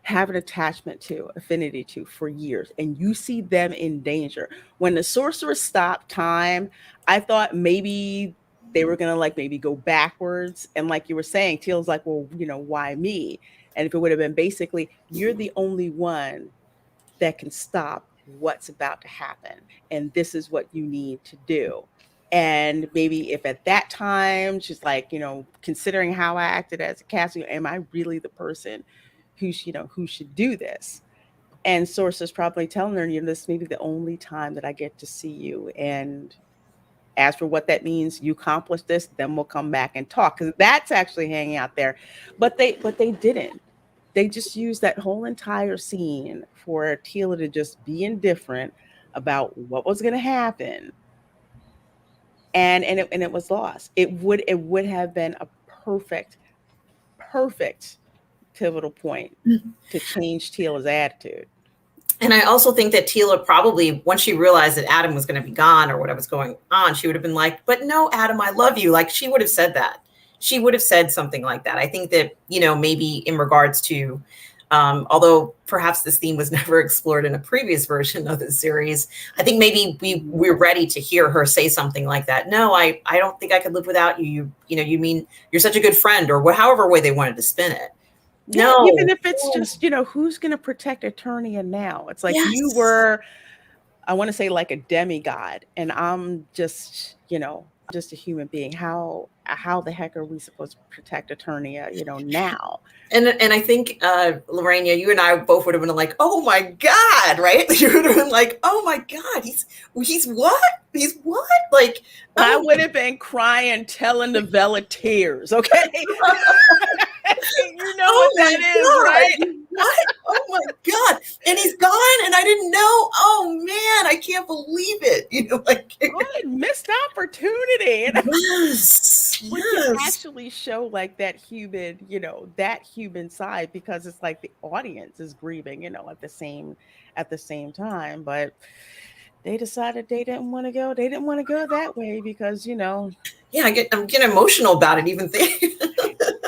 have an attachment to, affinity to for years, and you see them in danger, when the sorceress stopped time, I thought maybe they were gonna like maybe go backwards, and like you were saying, Teal's like, well, why me? And if it would have been basically, you're the only one that can stop what's about to happen, and this is what you need to do. And maybe if at that time she's like, considering how I acted as a cast, am I really the person who should do this? And sources probably telling her, this may be the only time that I get to see you, and as for what that means, you accomplish this, then we'll come back and talk, because that's actually hanging out there. But they didn't. They just used that whole entire scene for Tila to just be indifferent about what was going to happen, and it was lost. It would have been a perfect pivotal point to change Tila's attitude. And I also think that Tila probably, once she realized that Adam was going to be gone or what was going on, she would have been like, but no, Adam, I love you. Like, she would have said that. She would have said something like that. I think that, maybe in regards to, although perhaps this theme was never explored in a previous version of the series, I think maybe we're ready to hear her say something like that. No, I don't think I could live without you. You mean you're such a good friend, or however way they wanted to spin it. Yeah, No, even if it's just, who's going to protect Eternia now? It's like, yes. you were, I want to say, like a demigod, and I'm just, just a human being. How the heck are we supposed to protect Eternia, now? And I think, Lorena, you and I both would have been like, oh my God, right? You would have been like, oh my God, he's what? He's what? Like, I would have been crying, telenovela tears, okay? You know what that is, right? What? Oh my God. And he's gone and I didn't know. Oh man, I can't believe it. What? Missed opportunity. Yes. With your Yes. actually show like that human, that human side, because it's like the audience is grieving, at the same time. But they decided they didn't want to go. They didn't want to go that way because, Yeah, I'm getting emotional about it even thinking.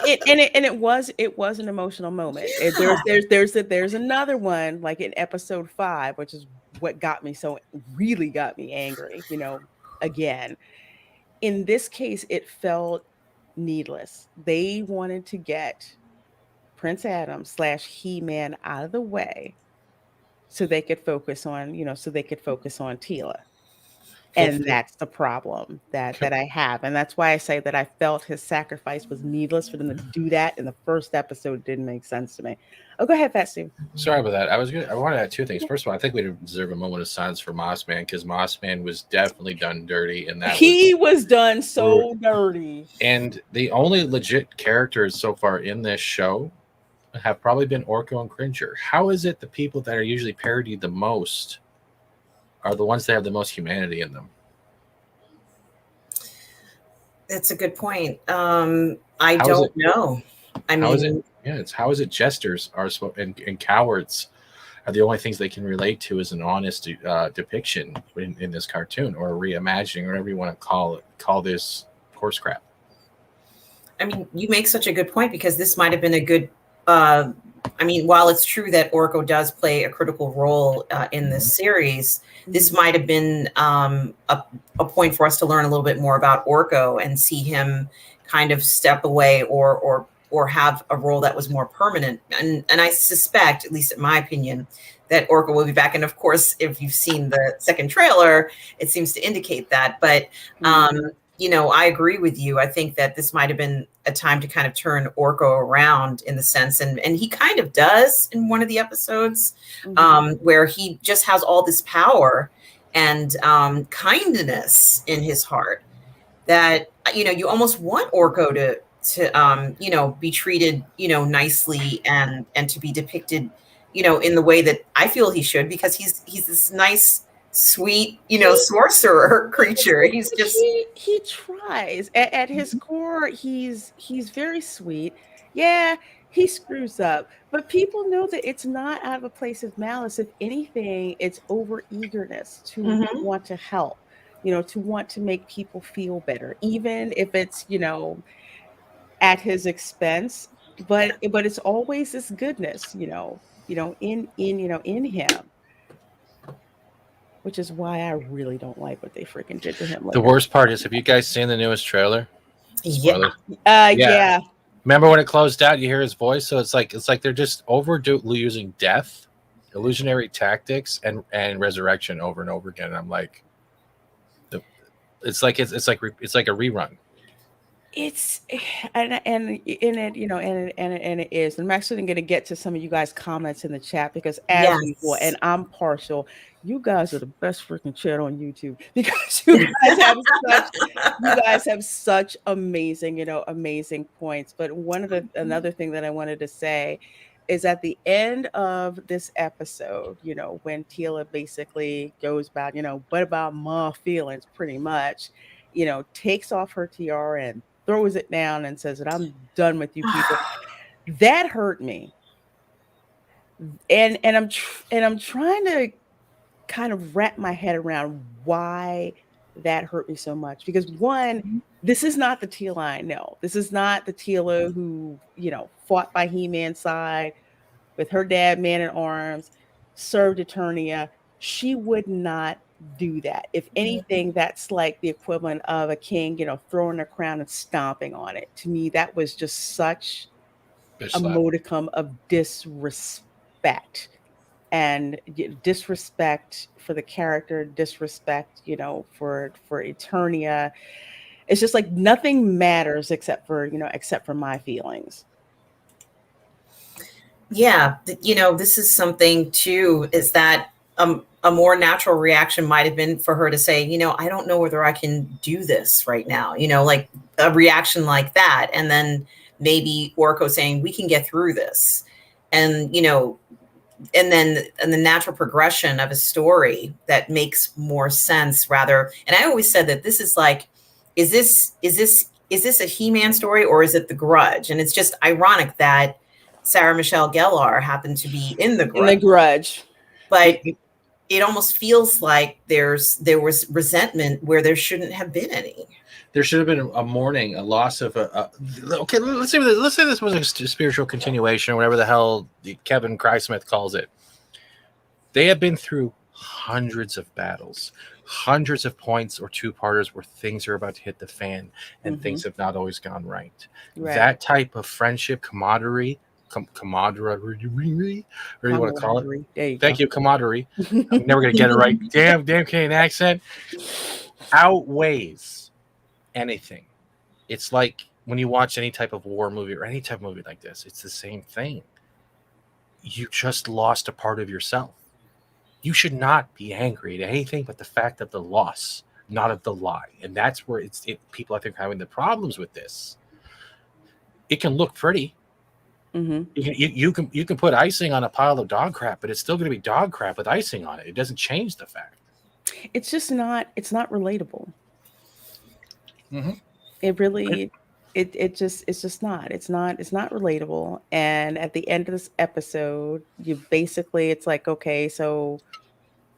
it was an emotional moment. There's another one like in episode 5, which is what really got me angry, again. In this case, it felt needless. They wanted to get Prince Adam slash He-Man out of the way so they could focus on, Tila. For, And for, that's the problem that I have. And that's why I say that I felt his sacrifice was needless for them to do that in the first episode. It didn't make sense to me. Oh, go ahead, Fat Steve. sorry about that. I want to add two things. First of all, I think we deserve a moment of silence for Mossman, because Mossman was definitely done dirty, and He was done so dirty. And the only legit characters so far in this show have probably been Orko and Cringer. How is it the people that are usually parodied the most are the ones that have the most humanity in them? That's a good point. I don't know. I mean, how is it jesters are and cowards are the only things they can relate to as an honest depiction in this cartoon, or reimagining, or whatever you want to call this horse crap? I mean, you make such a good point, because this might have been a good. I mean, while it's true that Orko does play a critical role in this series, this might have been a point for us to learn a little bit more about Orko and see him kind of step away or have a role that was more permanent. And I suspect, at least in my opinion, that Orko will be back. And of course, if you've seen the second trailer, it seems to indicate that. But I agree with you. I think that this might have been a time to kind of turn Orko around, in the sense, and he kind of does in one of the episodes, where he just has all this power and kindness in his heart that, you almost want Orko to be treated, nicely, and to be depicted, in the way that I feel he should, because he's this nice, sweet, sorcerer creature. He's just he tries. At his core, he's very sweet. Yeah, he screws up, but people know that it's not out of a place of malice. If anything, it's over eagerness to want to help, to want to make people feel better, even if it's, at his expense. But it's always this goodness, in him. Which is why I really don't like what they freaking did to him later. The worst part is, have you guys seen the newest trailer? Spoiler. Yeah. Remember when it closed out, you hear his voice? So it's like they're just using death, illusionary tactics, and resurrection over and over again. And I'm like, it's like a rerun. It's and in it, and it is. And I'm actually going to get to some of you guys' comments in the chat, because as usual, and I'm partial, you guys are the best freaking chat on YouTube, because you guys have such amazing, amazing points. But another thing that I wanted to say is, at the end of this episode, when Tila basically goes about, what about my feelings, pretty much, takes off her tiara and throws it down and says that I'm done with you people. That hurt me. And I'm trying to kind of wrap my head around why that hurt me so much. Because one, this is not the Tila I know. This is not the Tila who, fought by He-Man's side with her dad, Man-at-Arms, served Eternia. She would not do that. If anything, that's like the equivalent of a king, throwing a crown and stomping on it. To me, that was just such a modicum of disrespect, and disrespect for the character, disrespect, for Eternia. It's just like nothing matters except for my feelings. Yeah, this is something too, is that a more natural reaction might have been for her to say, I don't know whether I can do this right now, like a reaction like that. And then maybe Orko saying, we can get through this. And, and the natural progression of a story that makes more sense rather. And I always said that this is like, is this is this a He-Man story or is it The Grudge? And it's just ironic that Sarah Michelle Gellar happened to be in The In The Grudge. Grudge. But it almost feels like there was resentment where there shouldn't have been any. There should have been a mourning, a loss of okay, let's say this was a spiritual continuation or whatever the hell Kevin Kreismith calls it. They have been through hundreds of battles, hundreds of points or two-parters where things are about to hit the fan and things have not always gone right. That type of friendship, camaraderie, or you want to call it? Thank you, camaraderie. I'm never going to get it right. Damn Canadian accent. Outweighs anything. It's like when you watch any type of war movie or any type of movie like this, it's the same thing. You just lost a part of yourself. You should not be angry at anything but the fact of the loss, not of the lie. And that's where people I think are having the problems with this. It can look pretty. You can put icing on a pile of dog crap, but it's still going to be dog crap with icing on it. It doesn't change the fact. It's just not. It's not relatable. It really. It's just not. It's not relatable. And at the end of this episode, it's like, okay, so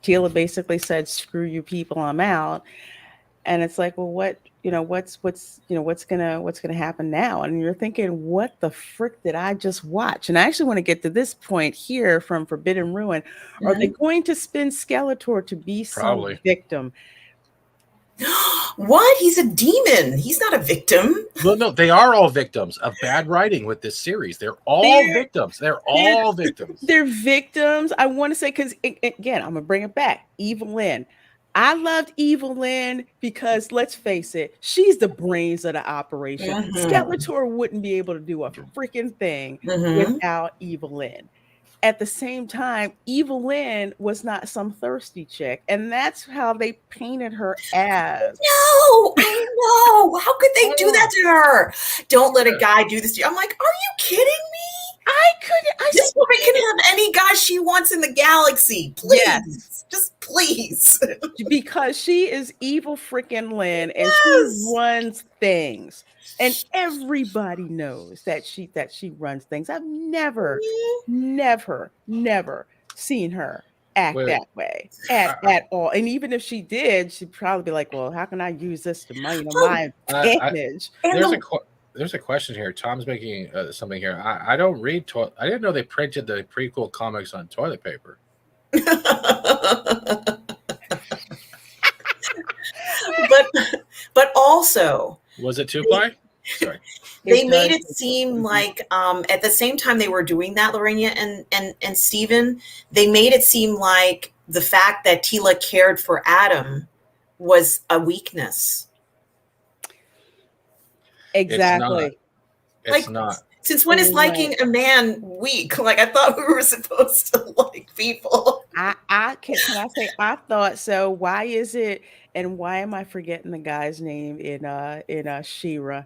Tila basically said, "Screw you people, I'm out." And it's like, well, what's gonna happen now? And you're thinking, what the frick did I just watch? And I actually want to get to this point here from Forbidden Ruin. Are they going to spin Skeletor to be some victim? What? He's a demon. He's not a victim. Well, no, they are all victims of bad writing with this series. They're all victims. They're all victims. They're victims. I want to say, because again, I'm gonna bring it back. Evelyn. I loved Evelyn because, let's face it, she's the brains of the operation. Skeletor wouldn't be able to do a freaking thing without Evelyn. At the same time, Evelyn was not some thirsty chick, and that's how they painted her as. No, I know. How could they do that to her? Don't let a guy do this to you. I'm like, are you kidding me? This woman can have any guy she wants in the galaxy. Please. Yes. Just please. Because she is evil freaking Lynn, and she runs things. And everybody knows that she runs things. I've never seen her act that way at all. And even if she did, she'd probably be like, well, how can I use this to my advantage? There's a question here. Tom's making something here. I don't read I didn't know they printed the prequel comics on toilet paper. but also, was it 2-ply? Sorry. They made it seem like at the same time they were doing that, Lorena and Steven, they made it seem like the fact that Tila cared for Adam was a weakness. Exactly. It's not. Since when is liking a man weak? Like, I thought we were supposed to like people. Can I say I thought so? Why is it? And why am I forgetting the guy's name in She-Ra?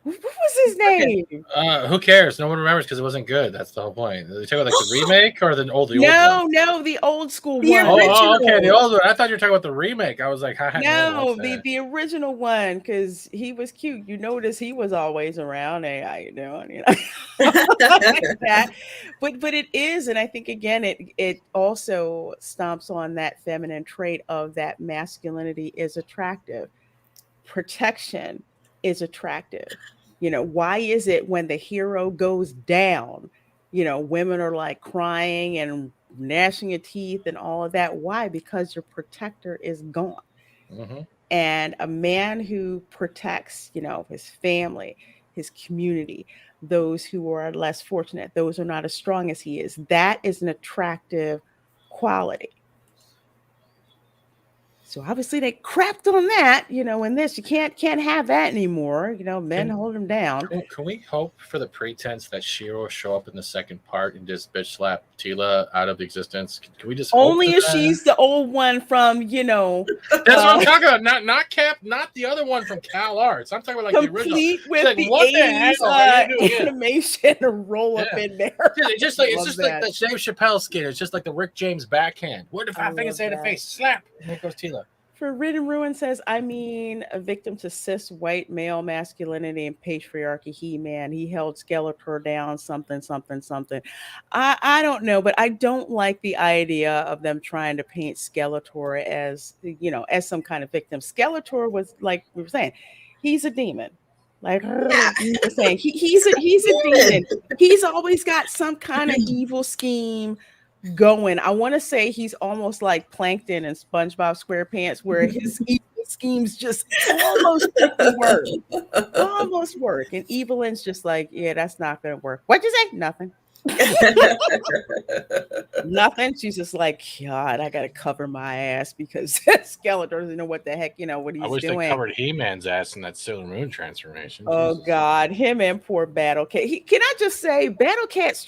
What was his name? Who cares? No one remembers because it wasn't good. That's the whole point. Are you talking about like the remake or the old one? No, the old school one. Oh, okay, the old one. I thought you were talking about the remake. I was like, no, the original one, because he was cute. You notice he was always around. Hey, how you doing? Like that. But it is, and I think again, it also stomps on that feminine trait of that masculinity is attractive. Protection is attractive. Why is it when the hero goes down, women are like crying and gnashing your teeth and all of that? Why? Because your protector is gone. And a man who protects, his family, his community, those who are less fortunate, those who are not as strong as he is, that is an attractive quality. So obviously they crapped on that, in this. You can't have that anymore. Men hold them down. Can we hope for the pretense that She-Ra will show up in the second part and just bitch slap Tila out of existence? Can we just only if she's the old one from, That's what I'm talking about. Not Cap, not the other one from Cal Arts. I'm talking about like the original. Complete with the 80s animation roll up in there. It's just like the Dave Chappelle skit. It's just like the Rick James backhand. What if I think it's in the face? Slap. And there goes Tila. For Rid and Ruin says, I mean, a victim to cis white male masculinity and patriarchy. He man, he held Skeletor down. Something, something, something. I don't know, but I don't like the idea of them trying to paint Skeletor as as some kind of victim. Skeletor was like we were saying, he's a demon. Like Yeah. we were saying, he's a demon. He's always got some kind of evil scheme going. I want to say he's almost like Plankton and SpongeBob SquarePants, where his evil schemes just almost freaking work. Almost work. And Evelyn's just like, yeah, that's not going to work. What'd you say? Nothing. Nothing. She's just like, God, I got to cover my ass because Skeletor doesn't know what the heck, what I he's wish they doing. covered He-Man's ass in that Sailor Moon transformation. Oh Jesus. God, him and poor Battle Cat. Can I just say, Battle Cat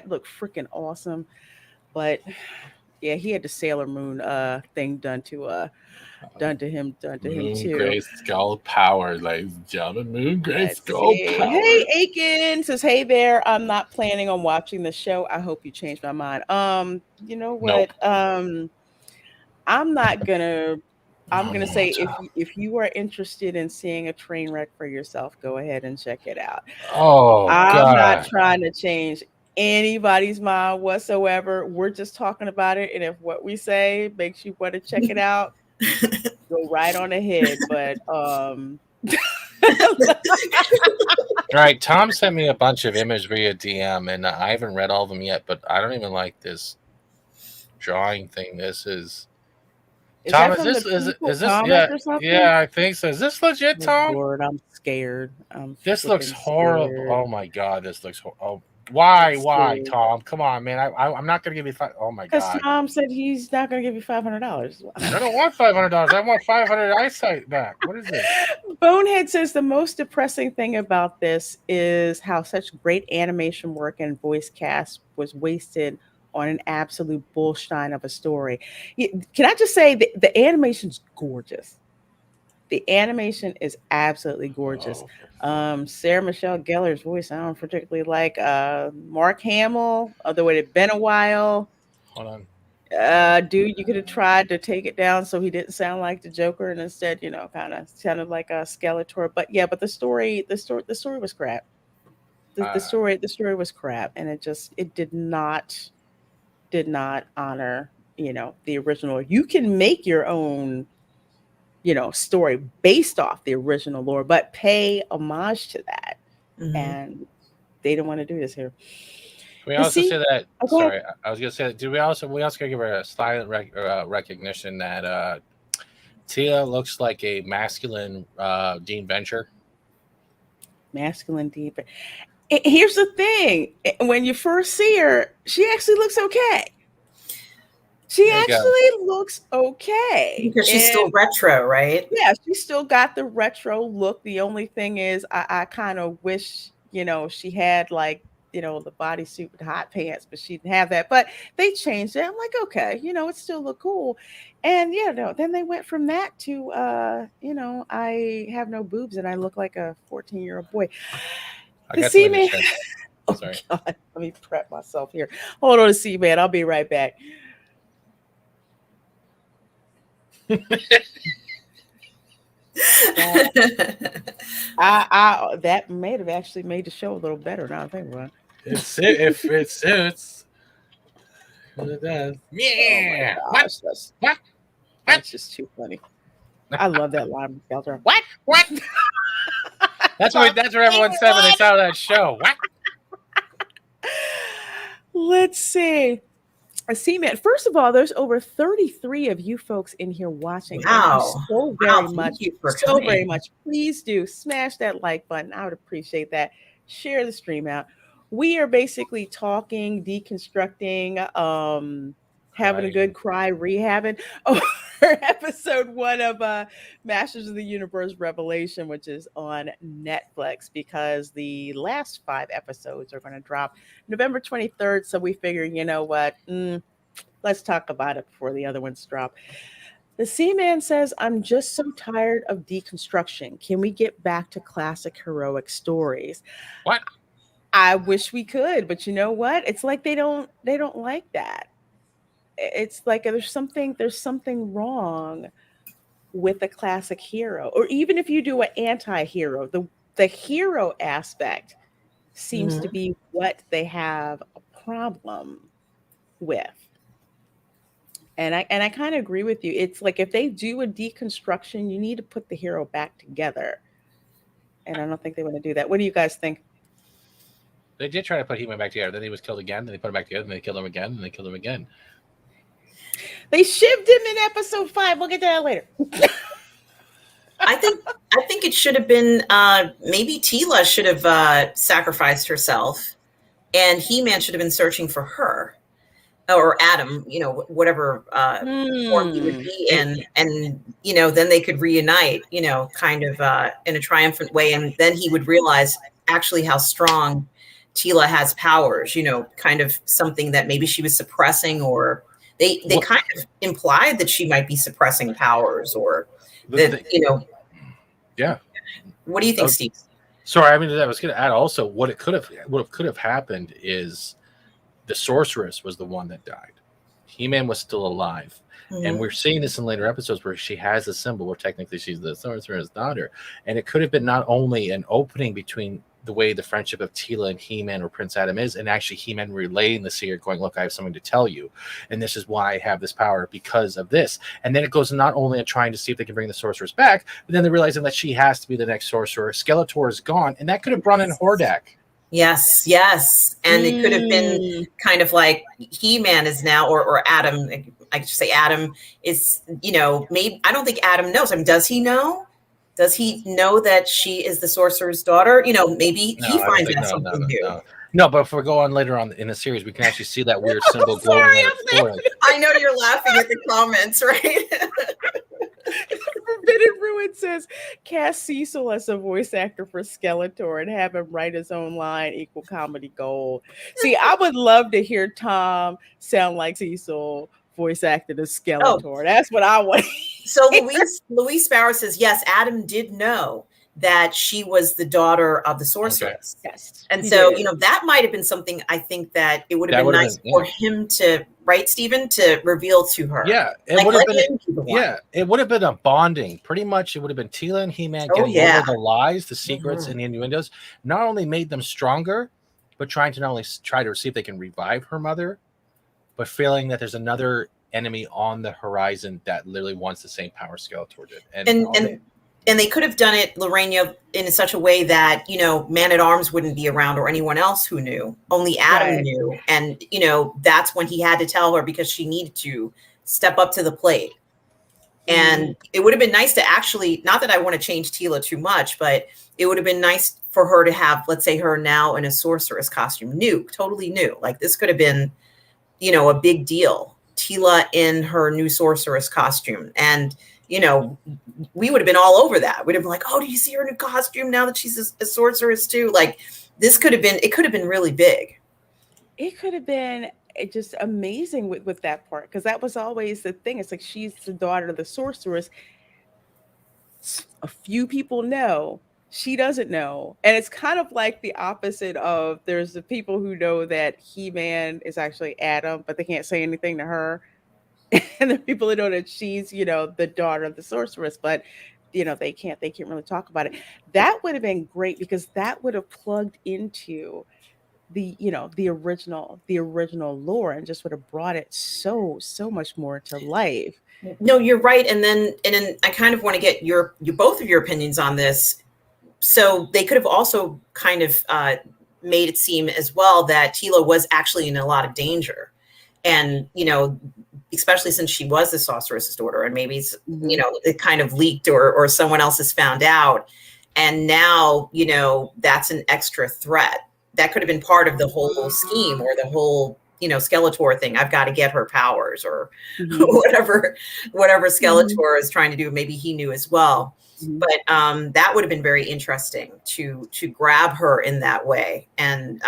looked freaking awesome. But yeah, he had the Sailor Moon thing done to him Moon too. Gray Skull power, ladies and gentlemen. Moon Gray Let's Skull see. power. Hey Aiken says, hey there. I'm not planning on watching the show. I hope you changed my mind. You know what? Nope. I'm not gonna I'm gonna No, say if you are interested in seeing a train wreck for yourself, go ahead and check it out. oh I'm not God. trying to change anybody's mind whatsoever. We're just talking about it. And if what we say makes you want to check it out, go right on ahead. But All right, Tom sent me a bunch of images via DM, and I haven't read all of them yet. But I don't even like this drawing thing. This is is Tom. that Is from the this people Yeah, comic or something? yeah, I think so. Is this legit, Oh Tom? Lord, I'm scared. I'm This looks freaking horrible. scared. Oh my God, this looks. Oh, why, Let's why, see. Tom? Come on, man. I'm not gonna give you five. Oh my Because God. Tom said he's not going to give you $500. I don't want $500. I want 500 eyesight back. What is this? Bonehead says the most depressing thing about this is how such great animation work and voice cast was wasted on an absolute bullshine of a story. Can I just say the animation's gorgeous? The animation is absolutely gorgeous. Oh, Sarah Michelle Gellar's voice, I don't particularly like. Mark Hamill, although it had been a while. hold on. Dude, you could have tried to take it down so he didn't sound like the Joker and instead, kind of sounded like a Skeletor. But yeah, but the story was crap. The story was crap, and it did not honor, the original. You can make your own, story based off the original lore, but pay homage to that. Mhm. And they don't want to do this here. Can we The also say see, that? oh, go ahead. Sorry, I was gonna say that. Do we also gotta give her a silent recognition that Tia looks like a masculine Dean Venture. Masculine deep. Here's the thing: when you first see her, she actually looks okay. She There you go. actually looks okay, Because she's still and retro, right? yeah, she still got the retro look. The only thing is, I kind of wish, she had like, the bodysuit with hot pants, but she didn't have that. But they changed it. I'm like, okay, it still look cool. And yeah, no, then they went from that to, I have no boobs and I look like a 14-year-old boy. I The got something to C-Man. share. Oh Sorry. God, let me prep myself here. Hold on, C-Man. I'll be right back. That may have actually made the show a little better now I think about it. If it suits, it does. Oh my Yeah. What? gosh, that's What? What? that's just too funny. I love that line from Skelter. What? What? That's what everyone said when they saw that show. What? Let's see. I see, man. First of all, there's over 33 of you folks in here watching. Thank you Wow. so Wow. very much. Thank you for So very coming. much. Please do smash that like button. I would appreciate that. Share the stream out. We are basically talking, deconstructing, having a good cry, rehabbing over episode 1 of Masters of the Universe Revelation, which is on Netflix, because the last 5 episodes are going to drop November 23rd. So we figure, you know what? Let's talk about it before the other ones drop. The Seaman says, I'm just so tired of deconstruction. Can we get back to classic heroic stories? What? I wish we could, but you know what? It's like they don't like that. It's like there's something wrong with a classic hero, or even if you do an anti-hero, the hero aspect seems to Mhm. be what they have a problem with. And I kind of agree with you. It's like if they do a deconstruction, you need to put the hero back together. And I don't think they want to do that. What do you guys think? They did try to put He-Man back together. Then he was killed again. Then they put him back together. Then they killed him again. And they killed him again. They shivved him in episode 5. We'll get to that later. I think it should have been maybe Tila should have sacrificed herself, and He-Man should have been searching for her, or Adam, whatever form he would be in, and then they could reunite, kind of in a triumphant way, and then he would realize actually how strong Tila has powers, kind of something that maybe she was suppressing, or they kind of implied that she might be suppressing powers, or that Yeah. What do you think, Steve? Sorry, I mean, I was going to add also what could have happened is the sorceress was the one that died. He-Man was still alive. Mm-hmm. And we're seeing this in later episodes where she has a symbol where technically she's the sorcerer's daughter. And it could have been not only an opening between the way the friendship of Tila and He-Man or Prince Adam is, and actually He-Man relaying the secret, going, look, I have something to tell you, and this is why I have this power, because of this. And then it goes not only at trying to see if they can bring the sorceress back, but then they're realizing that she has to be the next sorcerer. Skeletor is gone, and that could have brought in Hordak. Yes. And it could have been kind of like He-Man is now, or Adam, I should say Adam is, maybe, I don't think Adam knows. I mean, does he know? Does he know that she is the sorcerer's daughter? Maybe he finds out something new. No, but if we go on later on in the series, we can actually see that weird symbol glowing on her forehead. I know you're laughing at the comments, right? Forbidden Ruin says, cast Cecil as a voice actor for Skeletor and have him write his own line, equal comedy gold. See, I would love to hear Tom sound like Cecil voice acted as Skeletor. Oh. That's what I want. So Louise Sparrow says, yes, Adam did know that she was the daughter of the sorceress. Okay. Yes. And so, that might have been something I think that it would have been nice for him to, right, Stephen, to reveal to her. Yeah. It would have been it would have been a bonding. Pretty much it would have been Tila and He-Man getting over the lies, the secrets, and the innuendos. Not only made them stronger, but trying to not only try to see if they can revive her mother, but feeling that there's another enemy on the horizon that literally wants the same power Skeletor did. And they could have done it, Lorena, in such a way that, Man-at-Arms wouldn't be around or anyone else who knew. Only Adam knew. And, that's when he had to tell her because she needed to step up to the plate. And it would have been nice to actually, not that I want to change Tila too much, but it would have been nice for her to have, let's say, her now in a sorceress costume. Totally new. Like this could have been, a big deal. Tila in her new sorceress costume. And, we would have been all over that. We'd have been like, oh, do you see her new costume now that she's a sorceress too? Like it could have been really big. It could have been just amazing with that part. Cause that was always the thing. It's like, she's the daughter of the sorceress. A few people know, she doesn't know. And it's kind of like the opposite of there's the people who know that He-Man is actually Adam, but they can't say anything to her. And the people who know that she's, the daughter of the sorceress, but they can't really talk about it. That would have been great because that would have plugged into the original lore and just would have brought it so much more to life. No, you're right. And then I kind of want to get your both of your opinions on this. So they could have also kind of made it seem as well that Tila was actually in a lot of danger. And, especially since she was the sorceress's daughter and maybe, it kind of leaked or someone else has found out. And now, that's an extra threat. That could have been part of the whole scheme or the whole, Skeletor thing. I've got to get her powers or whatever Skeletor is trying to do. Maybe he knew as well. But that would have been very interesting to grab her in that way and,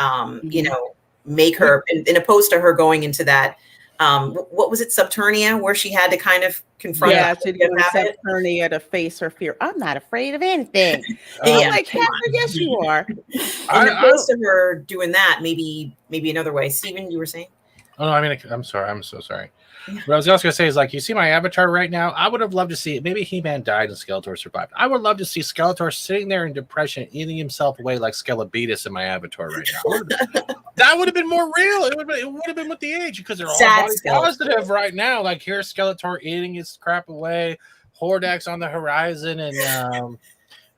make her, in opposed to her going into that, what was it, Subternia, where she had to kind of confront. Yeah, to go to Subternia to face her fear. I'm not afraid of anything. I'm like, yes, you are. And opposed to her doing that, maybe another way. Stephen, you were saying? Oh, no, I mean, I'm sorry. I'm so sorry. What I was also going to say is, like, you see my avatar right now? I would have loved to see it. Maybe He-Man died and Skeletor survived. I would love to see Skeletor sitting there in depression, eating himself away like Skelebetus in my avatar right now. That would have been more real. It would have been with the age, because they're all Sad body positive right now. Like, here's Skeletor eating his crap away, Hordax on the horizon, and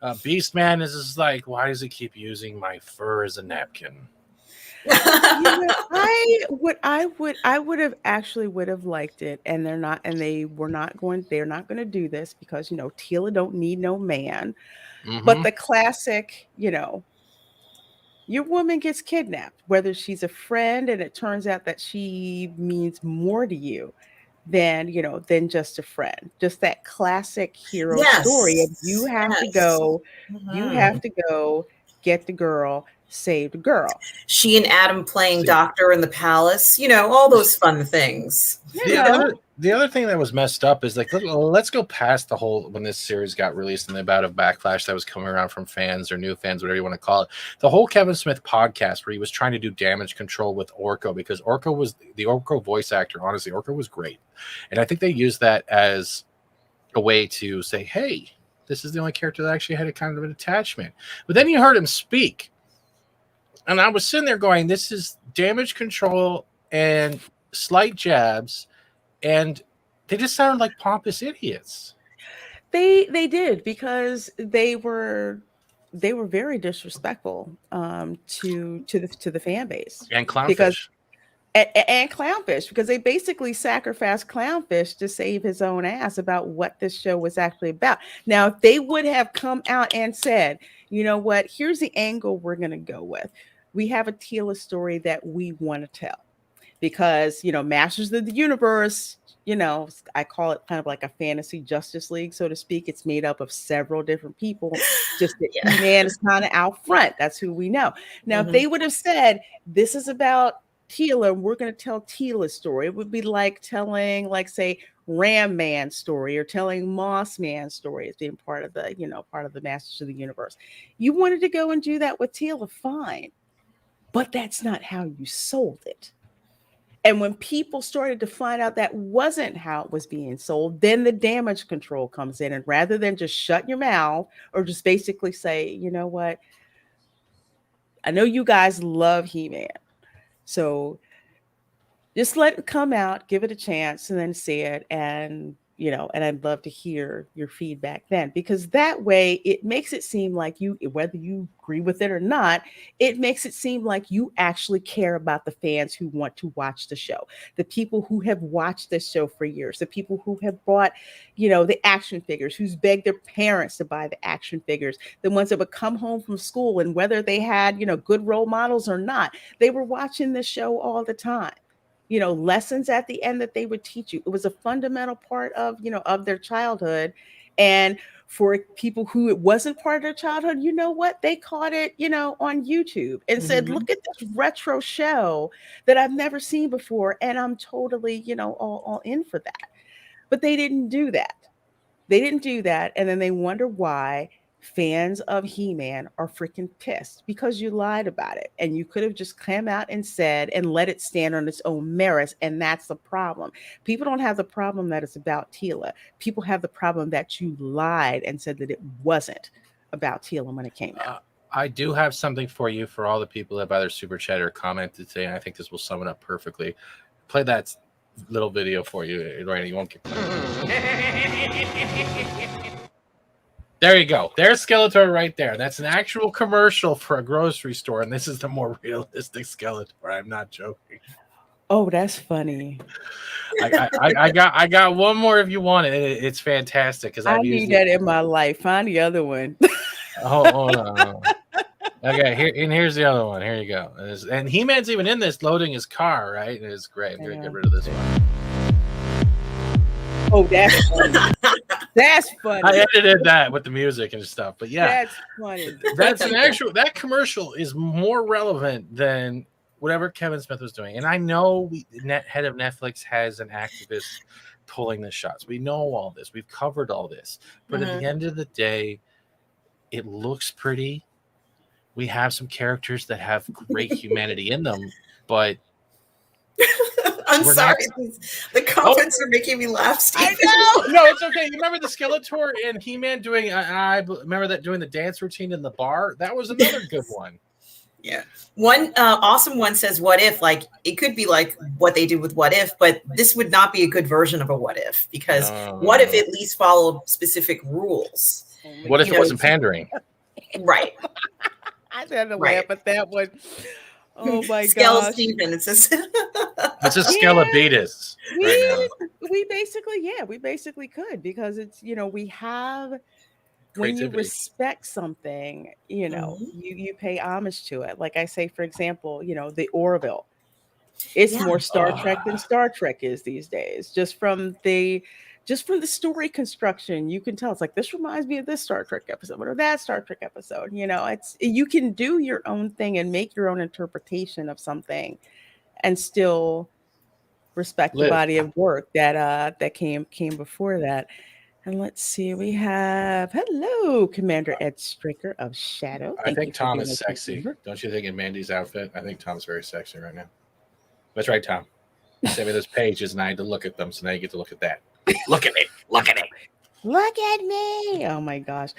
Beastman is just like, why does he keep using my fur as a napkin? I would have actually would have liked it, and they're not going to do this because Tila don't need no man. But the classic, your woman gets kidnapped, whether she's a friend and it turns out that she means more to you than just a friend. Just that classic hero story of Yes. you Mhm. have to go get the girl, save the girl. She and Adam playing See, doctor in the palace, all those fun things. You know, the other thing that was messed up is, like, let's go past the whole, when this series got released and the amount of backlash that was coming around from fans or new fans, whatever you want to call it. The whole Kevin Smith podcast where he was trying to do damage control with Orko, because Orko was the Orko voice actor. Honestly, Orko was great, and I think they used that as a way to say, hey, this is the only character that actually had a kind of an attachment. But then you heard him speak, and I was sitting there going, this is damage control and slight jabs, and they just sounded like pompous idiots. they did because they were very disrespectful to the fan base And because clownfish. and Clownfish, because they basically sacrificed Clownfish to save his own ass about what this show was actually about. Now, if they would have come out and said, you know what, here's the angle we're going to go with. We have a Tila story that we want to tell because, Masters of the Universe, I call it kind of like a fantasy Justice League, so to speak. It's made up of several different people, just that Yeah. He-Man is kind of out front. That's who we know. Now, if Mhm. they would have said, this is about Tila, and we're going to tell Tila's story, it would be like telling, like, say, Ram Man's story or telling Moss Man's story as being part of the Masters of the Universe. You wanted to go and do that with Tila, fine. But that's not how you sold it. And when people started to find out that wasn't how it was being sold, then the damage control comes in. And rather than just shut your mouth or just basically say, you know what, I know you guys love He-Man. So just let it come out, give it a chance, and then see it. And I'd love to hear your feedback then, because that way it makes it seem like whether you agree with it or not, it makes it seem like you actually care about the fans who want to watch the show, the people who have watched this show for years, the people who have bought, the action figures, who's begged their parents to buy the action figures, the ones that would come home from school and whether they had, good role models or not, they were watching this show all the time. Lessons at the end that they would teach you. It was a fundamental part of their childhood. And for people who it wasn't part of their childhood, you know what? They caught it, on YouTube and said, Mhm. look at this retro show that I've never seen before. And I'm totally, all in for that. But they didn't do that. They didn't do that. And then they wonder why fans of He-Man are freaking pissed because you lied about it. And you could have just come out and said and let it stand on its own merits. And that's the problem. People don't have the problem that it's about Tila. People have the problem that you lied and said that it wasn't about Tila when it came out. I do have something for you for all the people that have either super chat or commented today, and I think this will sum it up perfectly. Play that little video for you, Reina. You won't get There you go. There's Skeletor right there. That's an actual commercial for a grocery store, and this is the more realistic Skeletor. I'm not joking. Oh, that's funny. I got one more if you want it. It's fantastic because I I've need used that it. in my life. Find the other one. Hold on. Okay, here's the other one. Here you go. And He-Man's even in this, loading his car, right? And it's great. I'm gonna get rid of this one. Oh, that's funny. That's funny. I edited that with the music and stuff, but yeah, That's funny. that's an actual. That commercial is more relevant than whatever Kevin Smith was doing. And I know head of Netflix has an activist pulling the shots. We know all this. We've covered all this. But at the end of the day, it looks pretty. We have some characters that have great humanity in them, but I'm We're sorry. not. The Oh, comments are making me laugh, Steve. I know. no, it's okay. You remember the Skeletor and He-Man doing? I remember that doing the dance routine in the bar. That was another good one. Yeah. One awesome one says, what if? Like, it could be like what they did with What If, but this would not be a good version of a What If, because What If No. at least followed specific rules. Oh my What if You it know, wasn't pandering? right, I had to right. laugh at that one. Oh my Skell gosh. Stephen, it says. It's a Yeah, Skelebeatus right now. we basically could, because it's, we have, when you Creativity. respect something, Mhm. you pay homage to it. Like I say, for example, the Orville. It's Yeah. more Star Trek than Star Trek is these days. Just from the story construction, you can tell it's like, this reminds me of this Star Trek episode or that Star Trek episode. It's, you can do your own thing and make your own interpretation of something and still respect the Live. body of work that came before that. And let's see, we have, hello, Commander Ed Stricker of Shadow. I Thank you think for Tom being is a good sexy. member. Don't you think in Mandy's outfit? I think Tom's very sexy right now. That's right, Tom. You sent me those pages and I had to look at them, so now you get to look at that. Look at me. Look at me. Look at me. Oh my gosh.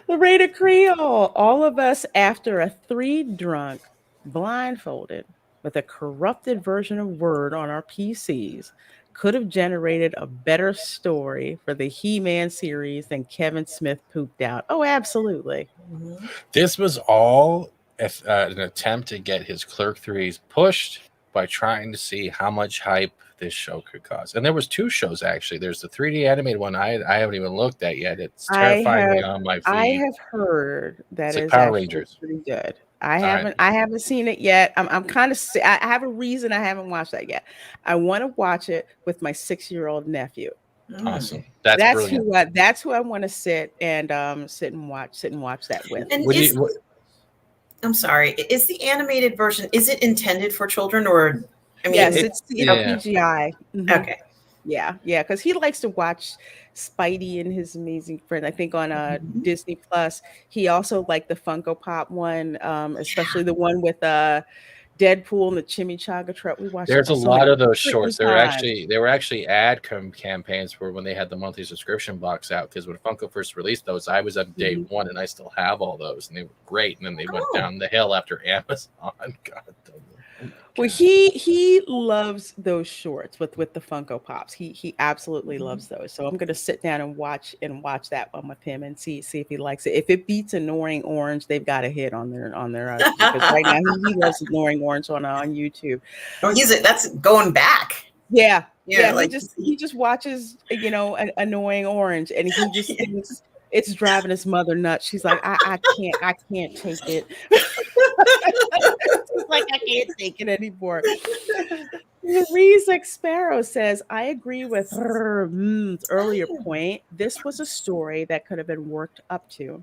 The Raider Creole. All of us, after a three drunk, blindfolded, with a corrupted version of Word on our PCs, could have generated a better story for the He-Man series than Kevin Smith pooped out. Oh, absolutely. Mhm. This was all an attempt to get his Clerk 3s pushed by trying to see how much hype this show could cause. And there was two shows, actually. There's the 3D animated one I haven't even looked at yet. It's I terrifyingly have on my I feed. have heard that It's like is Power actually Rangers. pretty good. I All right. haven't I haven't seen it yet. I'm kind of I have a reason I haven't watched that yet. I want to watch it with my 6-year-old nephew. Awesome. Mm. That's brilliant. That's who I want to sit and watch that with. And What do you, I'm sorry, is the animated version, is it intended for children, or, I mean, Yes, it, it's yeah. PGI. Mhm. okay. Yeah, yeah, because he likes to watch Spidey and His Amazing Friend. I think on Mhm. Disney Plus. He also liked the Funko Pop one, especially the one with Deadpool and the Chimichanga truck. We watched There's that a so many lot of those freaking shorts. They were actually campaigns for when they had the monthly subscription box out. Because when Funko first released those, I was on day Mhm. one, and I still have all those, and they were great. And then they went Oh, down the hill after Amazon. God, oh my Well, God. he loves those shorts with the Funko Pops. He absolutely mhm. loves those. So I'm gonna sit down and watch that one with him and see if he likes it. If it beats Annoying Orange, they've got a hit on their because right now he loves Annoying Orange on YouTube. Oh, that's going back. Yeah, Yeah, yeah. He like, just he just watches an Annoying Orange, and he just thinks it's driving his mother nuts. She's like, I can't take it. She's like, I can't take it anymore. Louise X Sparrow says, I agree with her earlier point. This was a story that could have been worked up to,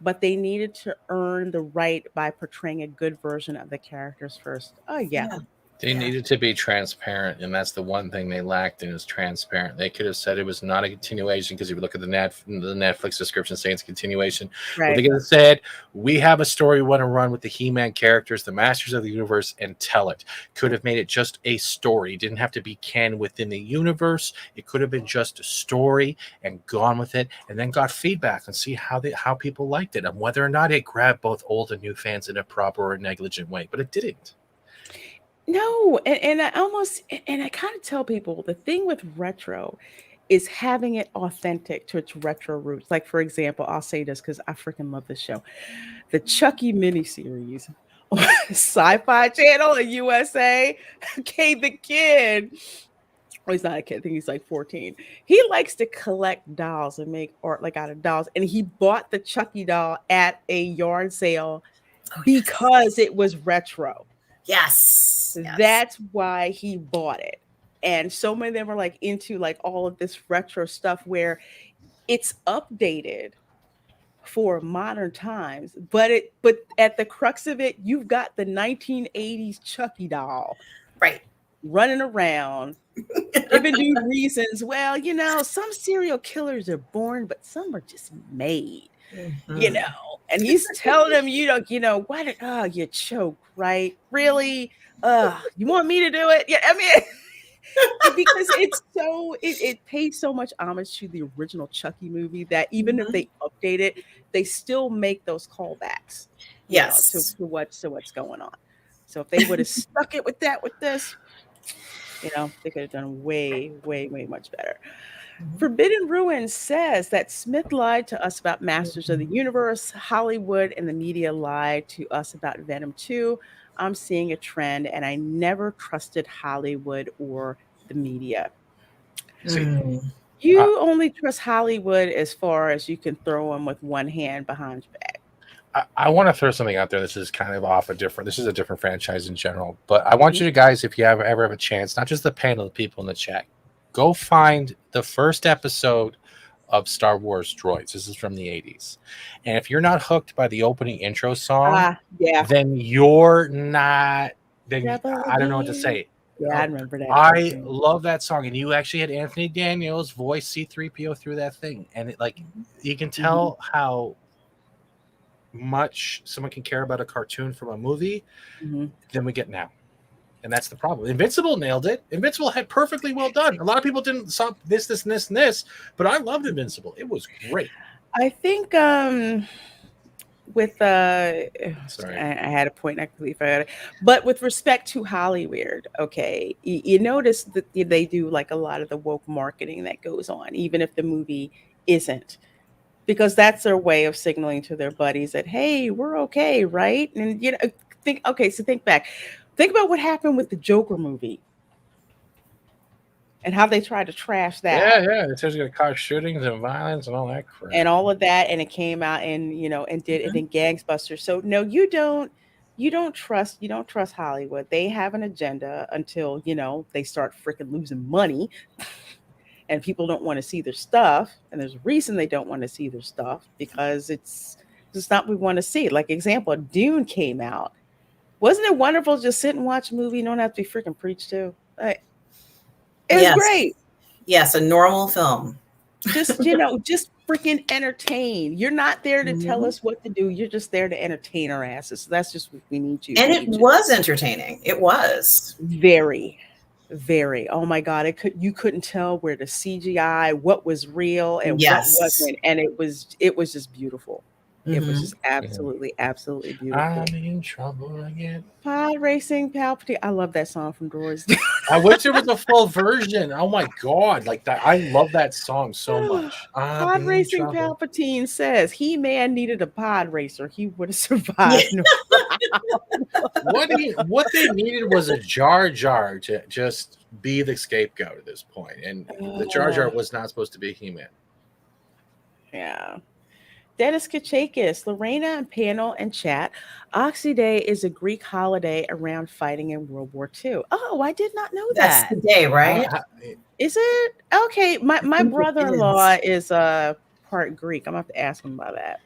but they needed to earn the right by portraying a good version of the characters first. Oh, yeah. yeah, They yeah. needed to be transparent, and that's the one thing they lacked in is transparent. They could have said it was not a continuation because if you look at the Netflix description saying it's a continuation. Well, they Right. could have said, we have a story we want to run with the He-Man characters, the Masters of the Universe, and tell it. Could have made it just a story. It didn't have to be canon within the universe. It could have been just a story and gone with it, and then got feedback and see how people liked it and whether or not it grabbed both old and new fans in a proper or negligent way. But it didn't. No, and I kind of tell people the thing with retro is having it authentic to its retro roots. Like, for example, I'll say this because I freaking love this show. The Chucky miniseries on Sci-Fi Channel and USA. Okay, the kid. Oh, he's not a kid. I think he's like 14. He likes to collect dolls and make art like out of dolls. And he bought the Chucky doll at a yard sale Oh, yes. because it was retro. Yes. Yes. That's why he bought it. And so many of them are like into like all of this retro stuff where it's updated for modern times, but at the crux of it, you've got the 1980s Chucky doll Right. running around, giving you reasons. Well, some serial killers are born, but some are just made, you Mhm. know. And he's telling them, why did you choke, right? Really? You want me to do it? Yeah, I mean, because it pays so much homage to the original Chucky movie that even if Mhm. they update it, they still make those callbacks, Yes. to what's going on. So if they would have stuck it with that with this, they could have done way, way, way much better. Mhm. Forbidden Ruins says that Smith lied to us about Masters of the Mhm. Universe. Hollywood and the media lied to us about Venom 2. I'm seeing a trend, and I never trusted Hollywood or the media. See, Mm. uh, You only trust Hollywood as far as you can throw them with one hand behind your back. I want to throw something out there. This is kind of off a different. This is a different franchise in general, but I want Mhm. you to guys, if you ever have a chance, not just the panel of people in the chat, go find the first episode of Star Wars Droids. This is from the '80s, and if you're not hooked by the opening intro song, Ah, yeah. then you're not. Then Rebel I don't know what to again. say. Yeah, I Oh, remember that I cartoon. love that song, and you actually had Anthony Daniels voice C-3PO through that thing, and you can Mhm. tell how much someone can care about a cartoon from a movie Mhm. than we get now. And that's the problem. Invincible nailed it. Invincible had perfectly well done. A lot of people didn't stop this, but I loved Invincible. It was great. I think with Sorry. I had a point and I completely forgot it. But with respect to Hollywood, okay, you notice that they do like a lot of the woke marketing that goes on, even if the movie isn't, because that's their way of signaling to their buddies that hey, we're okay, right? And think back, think about what happened with the Joker movie and how they tried to trash Yeah, that yeah. It says you're gonna cause shootings and violence and all that crap. and all of that, and it came out and and did it Mhm. in gangbusters. So no, you don't trust Hollywood. They have an agenda until they start freaking losing money and people don't want to see their stuff, and there's a reason they don't want to see their stuff because it's not what we want to see. Like example, Dune came out. Wasn't it wonderful, just sit and watch a movie, you don't have to be freaking preached to? Like, it was Yes. great. Yes, a normal film. Just just freaking entertain. You're not there to tell Mhm. us what to do, you're just there to entertain our asses. So that's just what And we it need you to was entertaining. It was. very, very. Oh my god, you couldn't tell where the CGI, what was real and what Yes. wasn't, and it was just beautiful. It was Mhm. just Yeah. absolutely, absolutely I'm beautiful. in trouble again. Pod racing Palpatine. I love that song from Doors. I wish there was a full version. Oh my god, like that! I love that song so much. I'm Pod in racing trouble. Palpatine says He-Man needed a pod racer. He would have Yeah. survived. No. What they needed was a Jar Jar to just be the scapegoat at this point, and the Jar Jar Uh, was not supposed to be He-Man. yeah. Dennis Kachakis, Lorena and panel and chat. Oxy Day is a Greek holiday around fighting in World War II. Oh, I did not know That's that. the day, How, right? how, Is it? Okay. My I my think it brother-in-law is. is part Greek. I'm gonna have to ask him about that.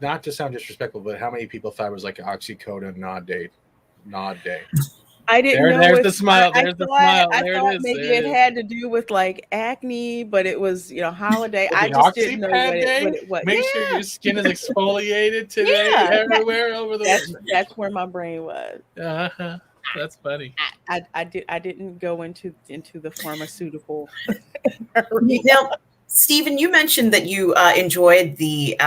not to sound disrespectful, but how many people thought it was like an oxycodone nod day? I didn't know There's if the smile. There's the smile. I There it thought is. maybe There it it is. had to do with like acne, but it was, holiday. Like I an just didn't oxy know pad what day. it was. Make sure your skin is exfoliated today Yeah. everywhere over the. That's where my brain was. Uh-huh. That's funny. I didn't go into the pharmaceutical arena. Now, Stephen, you mentioned that you enjoyed the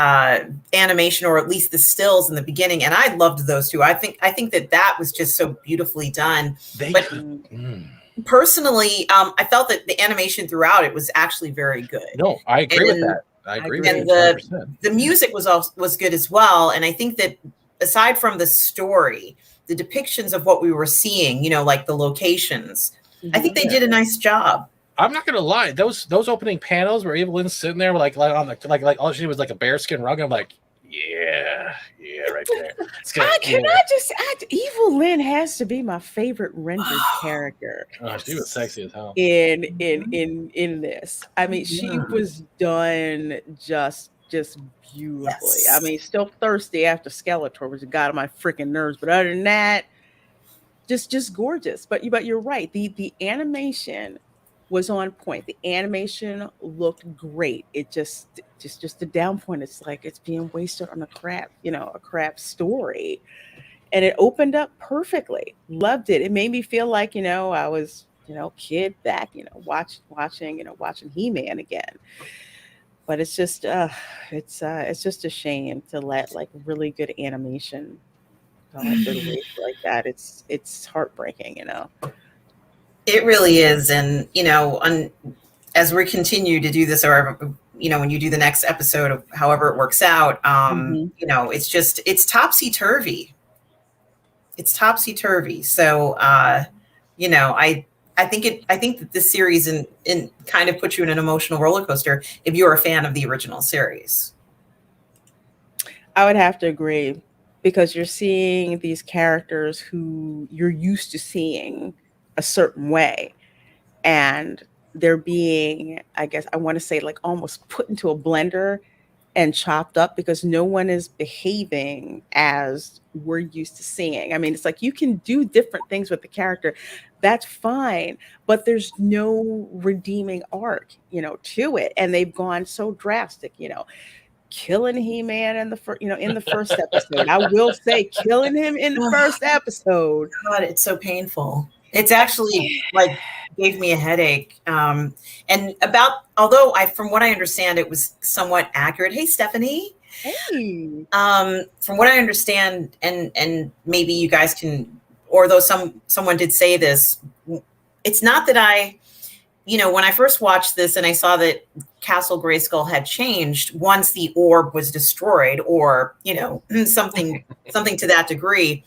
animation, or at least the stills in the beginning, and I loved those too. I think that was just so beautifully done. They. But Mm. personally, I felt that the animation throughout it was actually very good, No, I agree with and that. I I agree with you and agree. 100%. the music was good as well. And I think that aside from the story, the depictions of what we were seeing, like the locations, I think Mhm. they Yeah. did a nice job. I'm not gonna lie. Those opening panels where Evelyn's sitting there like on the like all she was like a bearskin rug. I'm like, yeah, right there. It's good. Can Yeah. I just add, Evil Lynn has to be my favorite rendered character Oh, she was Yes. sexy as hell. in this. I mean, she Mhm. was done just beautifully. I Yes. mean, still thirsty after Skeletor, which got on my freaking nerves, but other than that, just gorgeous. But you're right. The animation was on point. The animation looked great. It just the down point. It's like it's being wasted on a crap story. And it opened up perfectly. Loved it. It made me feel like, I was kid back, watching He-Man again. But it's just a shame to let like really good animation like go to waste like that. It's heartbreaking. It really is. And, as we continue to do this, or, when you do the next episode of however it works out, Mhm. it's topsy turvy. It's topsy turvy. So, I think that this series in kind of puts you in an emotional roller coaster if you're a fan of the original series. I would have to agree because you're seeing these characters who you're used to seeing a certain way, and they're being, I guess I want to say, like almost put into a blender and chopped up because no one is behaving as we're used to seeing. I mean, it's like you can do different things with the character. That's fine, but there's no redeeming arc, to it. And they've gone so drastic, killing He-Man in the first episode. I will say killing him in the first episode. God, it's so painful. It's actually like gave me a headache. And although from what I understand, it was somewhat accurate. Hey, Stephanie. Hey. From what I understand, and maybe you guys can, or though someone did say this, it's not that when I first watched this and I saw that Castle Grayskull had changed once the orb was destroyed, or something to that degree.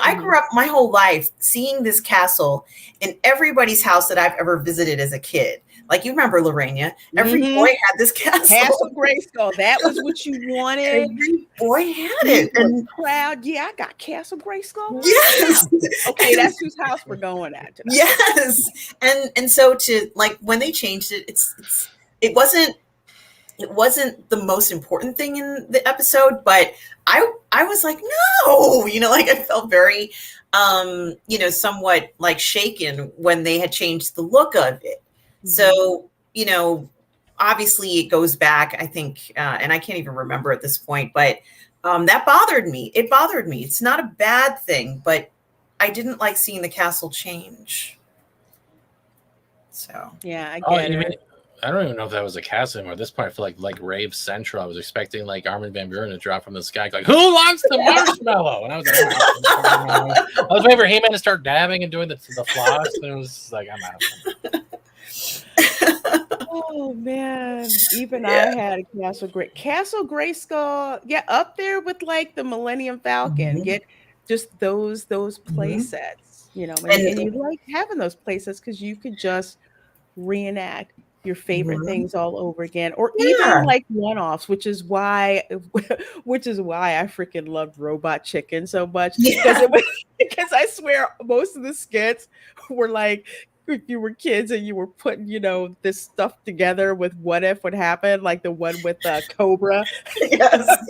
I grew up my whole life seeing this castle in everybody's house that I've ever visited as a kid. Like, you remember, Lorena, every boy had this castle. Castle Grayskull. That was what you wanted. Every boy had it. And proud. Yeah, I got Castle Grayskull. Yes. Okay, that's whose house we're going at tonight. Yes. And so when they changed it, it wasn't the most important thing in the episode, but I was like, no, I felt very, somewhat like shaken when they had changed the look of it. Mm-hmm. So, obviously it goes back, I think, and I can't even remember at this point, but that bothered me. It bothered me. It's not a bad thing, but I didn't like seeing the castle change. So, yeah, I get it. I don't even know if that was a castle anymore. At this point, I feel like Rave Central. I was expecting like Armin van Buuren to drop from the sky, like, who wants the marshmallow? And I was like, I was waiting for He-Man to start dabbing and doing the floss, and it was like, I'm out. Oh man, even I had a Castle Grayskull. Yeah, up there with like the Millennium Falcon. Mm-hmm. Get just those play sets, and you like having those play sets because you could just reenact your favorite things all over again, or even like one-offs, which is why I freaking loved Robot Chicken so much, because I swear most of the skits were like if you were kids and you were putting this stuff together with what if would happen, like the one with Cobra. Yes.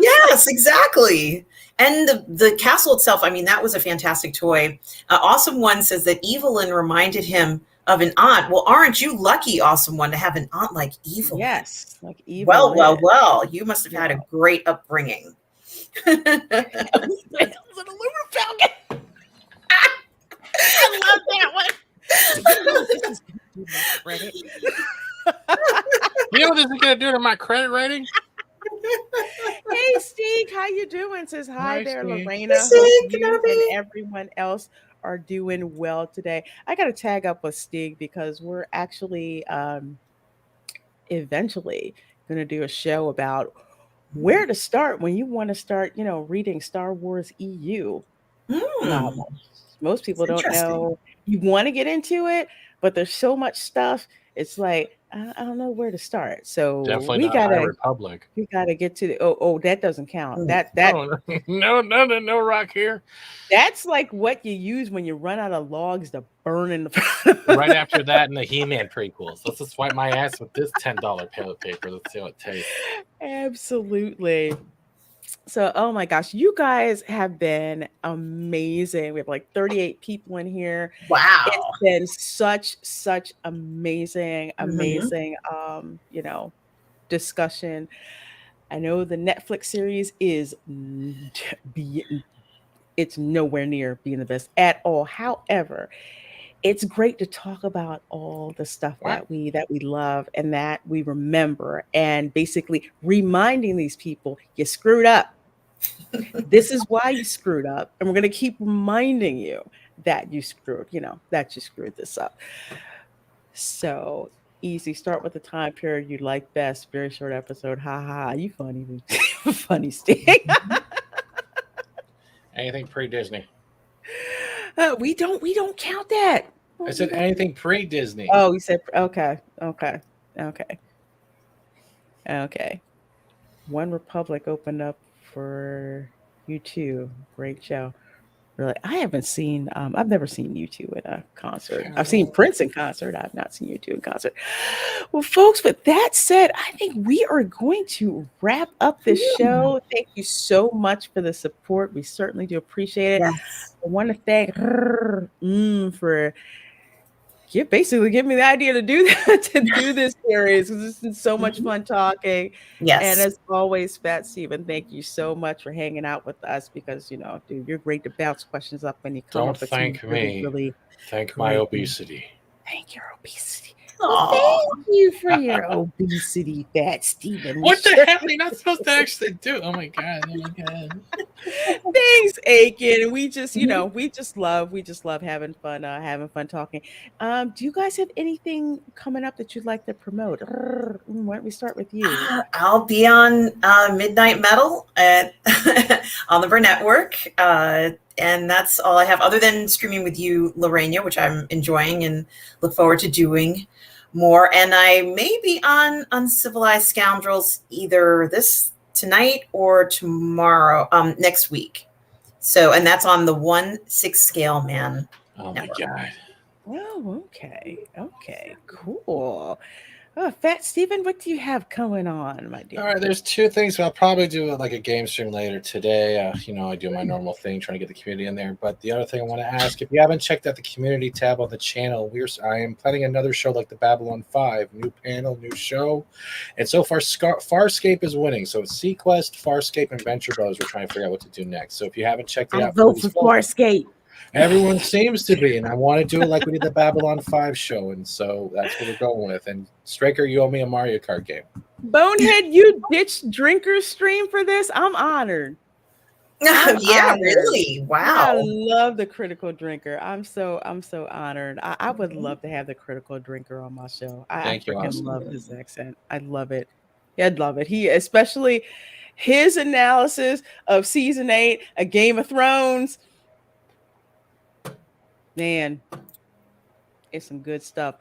Yes, exactly. And the castle itself, I mean, that was a fantastic toy. Awesome One says that Evelyn reminded him of an aunt. Well, aren't you lucky, Awesome One, to have an aunt like Evelyn? Yes, like Evelyn. Well. You must have had a great upbringing. It was an aluminum falcon. I love that one. You know what this is going to do to my credit rating? Hey, Steve, how you doing? Says hi there, Steve. Lorena. Hope you and everyone else are doing well today. I got to tag up with Stig because we're actually eventually going to do a show about where to start when you want to start, reading Star Wars EU novels. Most people don't know. You want to get into it, but there's so much stuff. It's like I don't know where to start. So definitely Republic. We gotta get to the that doesn't count. That no rock here. That's like what you use when you run out of logs to burn in the right after that in the He-Man prequels. Let's just wipe my ass with this $10 toilet paper. Let's see how it tastes. Absolutely. So, oh my gosh, you guys have been amazing. We have like 38 people in here. Wow. It's been such amazing, discussion. I know the Netflix series is It's nowhere near being the best at all. However, it's great to talk about all the stuff What? that we love and that we remember, and basically reminding these people you screwed up. This is why you screwed up, and we're going to keep reminding you that you screwed this up. So easy. Start with the time period you like best. Very short episode. Ha ha. You funny, funny Sting. Anything pre-Disney. We don't count that. I said anything pre-Disney. Oh, you said okay. One Republic opened up for you too. Great show. Really, I've never seen you two in a concert. I've seen Prince in concert. I've not seen you two in concert. Well, folks, with that said, I think we are going to wrap up this show. Thank you so much for the support. We certainly do appreciate it. Yes. I want to thank for basically give me the idea to do that, to do this series, because it's been so much fun talking. Yes. And as always, Fat Steven, thank you so much for hanging out with us, because dude, you're great to bounce questions up when you come Don't up. thank me. Really thank my great. obesity. Thank your obesity. Aw. Thank you for your obesity, Fat Steven. What the hell? You're not supposed to actually do. Oh my god. Thanks, Aiken. We just, we just love having fun talking. Do you guys have anything coming up that you'd like to promote? Why don't we start with you? I'll be on Midnight Metal on the Burn Network. And that's all I have, other than streaming with you, Lorena, which I'm enjoying and look forward to doing more. And I may be on Uncivilized Scoundrels either tonight or tomorrow, next week. So, and that's on the 1/6 scale, man. Oh network. my god. Oh, okay, cool. Oh, Fat Steven, what do you have going on, my dear? All right, there's two things. I'll probably do like a game stream later today. I do my normal thing, trying to get the community in there. But the other thing I want to ask, if you haven't checked out the community tab on the channel, I am planning another show like the Babylon 5, new panel, new show. And so far, Farscape is winning. So it's Sequest, Farscape, and Venture Brothers. We're trying to figure out what to do next. So if you haven't checked it out, vote for Farscape. Everyone seems to be, and I want to do it like we did the Babylon 5 show, and so that's what we're going with. And Straker, you owe me a Mario Kart game. Bonehead, you ditched Drinker's stream for this? I'm honored. Yeah, really? Wow. I love the Critical Drinker. I'm so honored. I would love to have the Critical Drinker on my show. I freaking love his accent. I love it. Yeah, I'd love it. He, especially his analysis of season 8 of Game of Thrones. Man, it's some good stuff.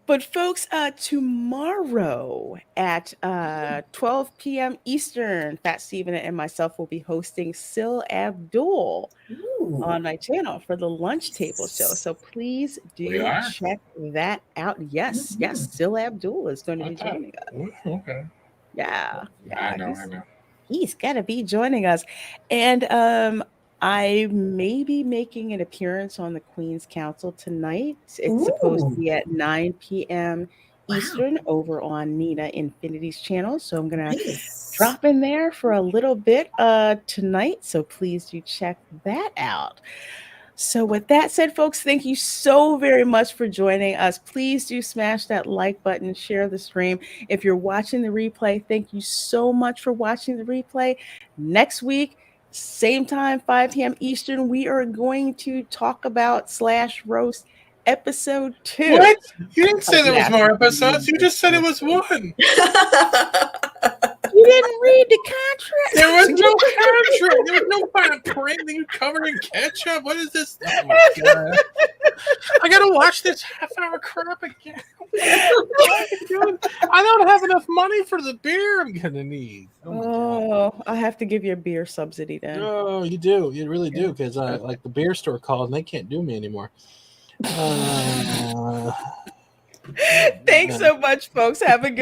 But folks, tomorrow at 12 p.m. Eastern, Fat Steven and myself will be hosting Sil Abdul on my channel for the Lunch Table Show. So please do check that out. Yes, Sil Abdul is going to be joining us. Okay. Yeah. I know. He's got to be joining us. And I may be making an appearance on the Queen's Council tonight. It's supposed to be at 9 p.m. Eastern over on Nina Infinity's channel. So I'm going to drop in there for a little bit tonight. So please do check that out. So with that said, folks, thank you so very much for joining us. Please do smash that like button, share the stream. If you're watching the replay, thank you so much for watching the replay. Next week, same time, 5 p.m. Eastern, we are going to talk about /roast episode 2. What? You didn't say there was more episodes. You just said it was one. You didn't read the contract. There was no contract. There was no fine print. You covered in ketchup. What is this? Oh my god! I gotta watch this half-hour crap again. I don't have enough money for the beer I'm gonna need. Oh, I have to give you a beer subsidy then. Oh, you do. You really do, because like the beer store called and they can't do me anymore. Thanks so much, folks. Have a good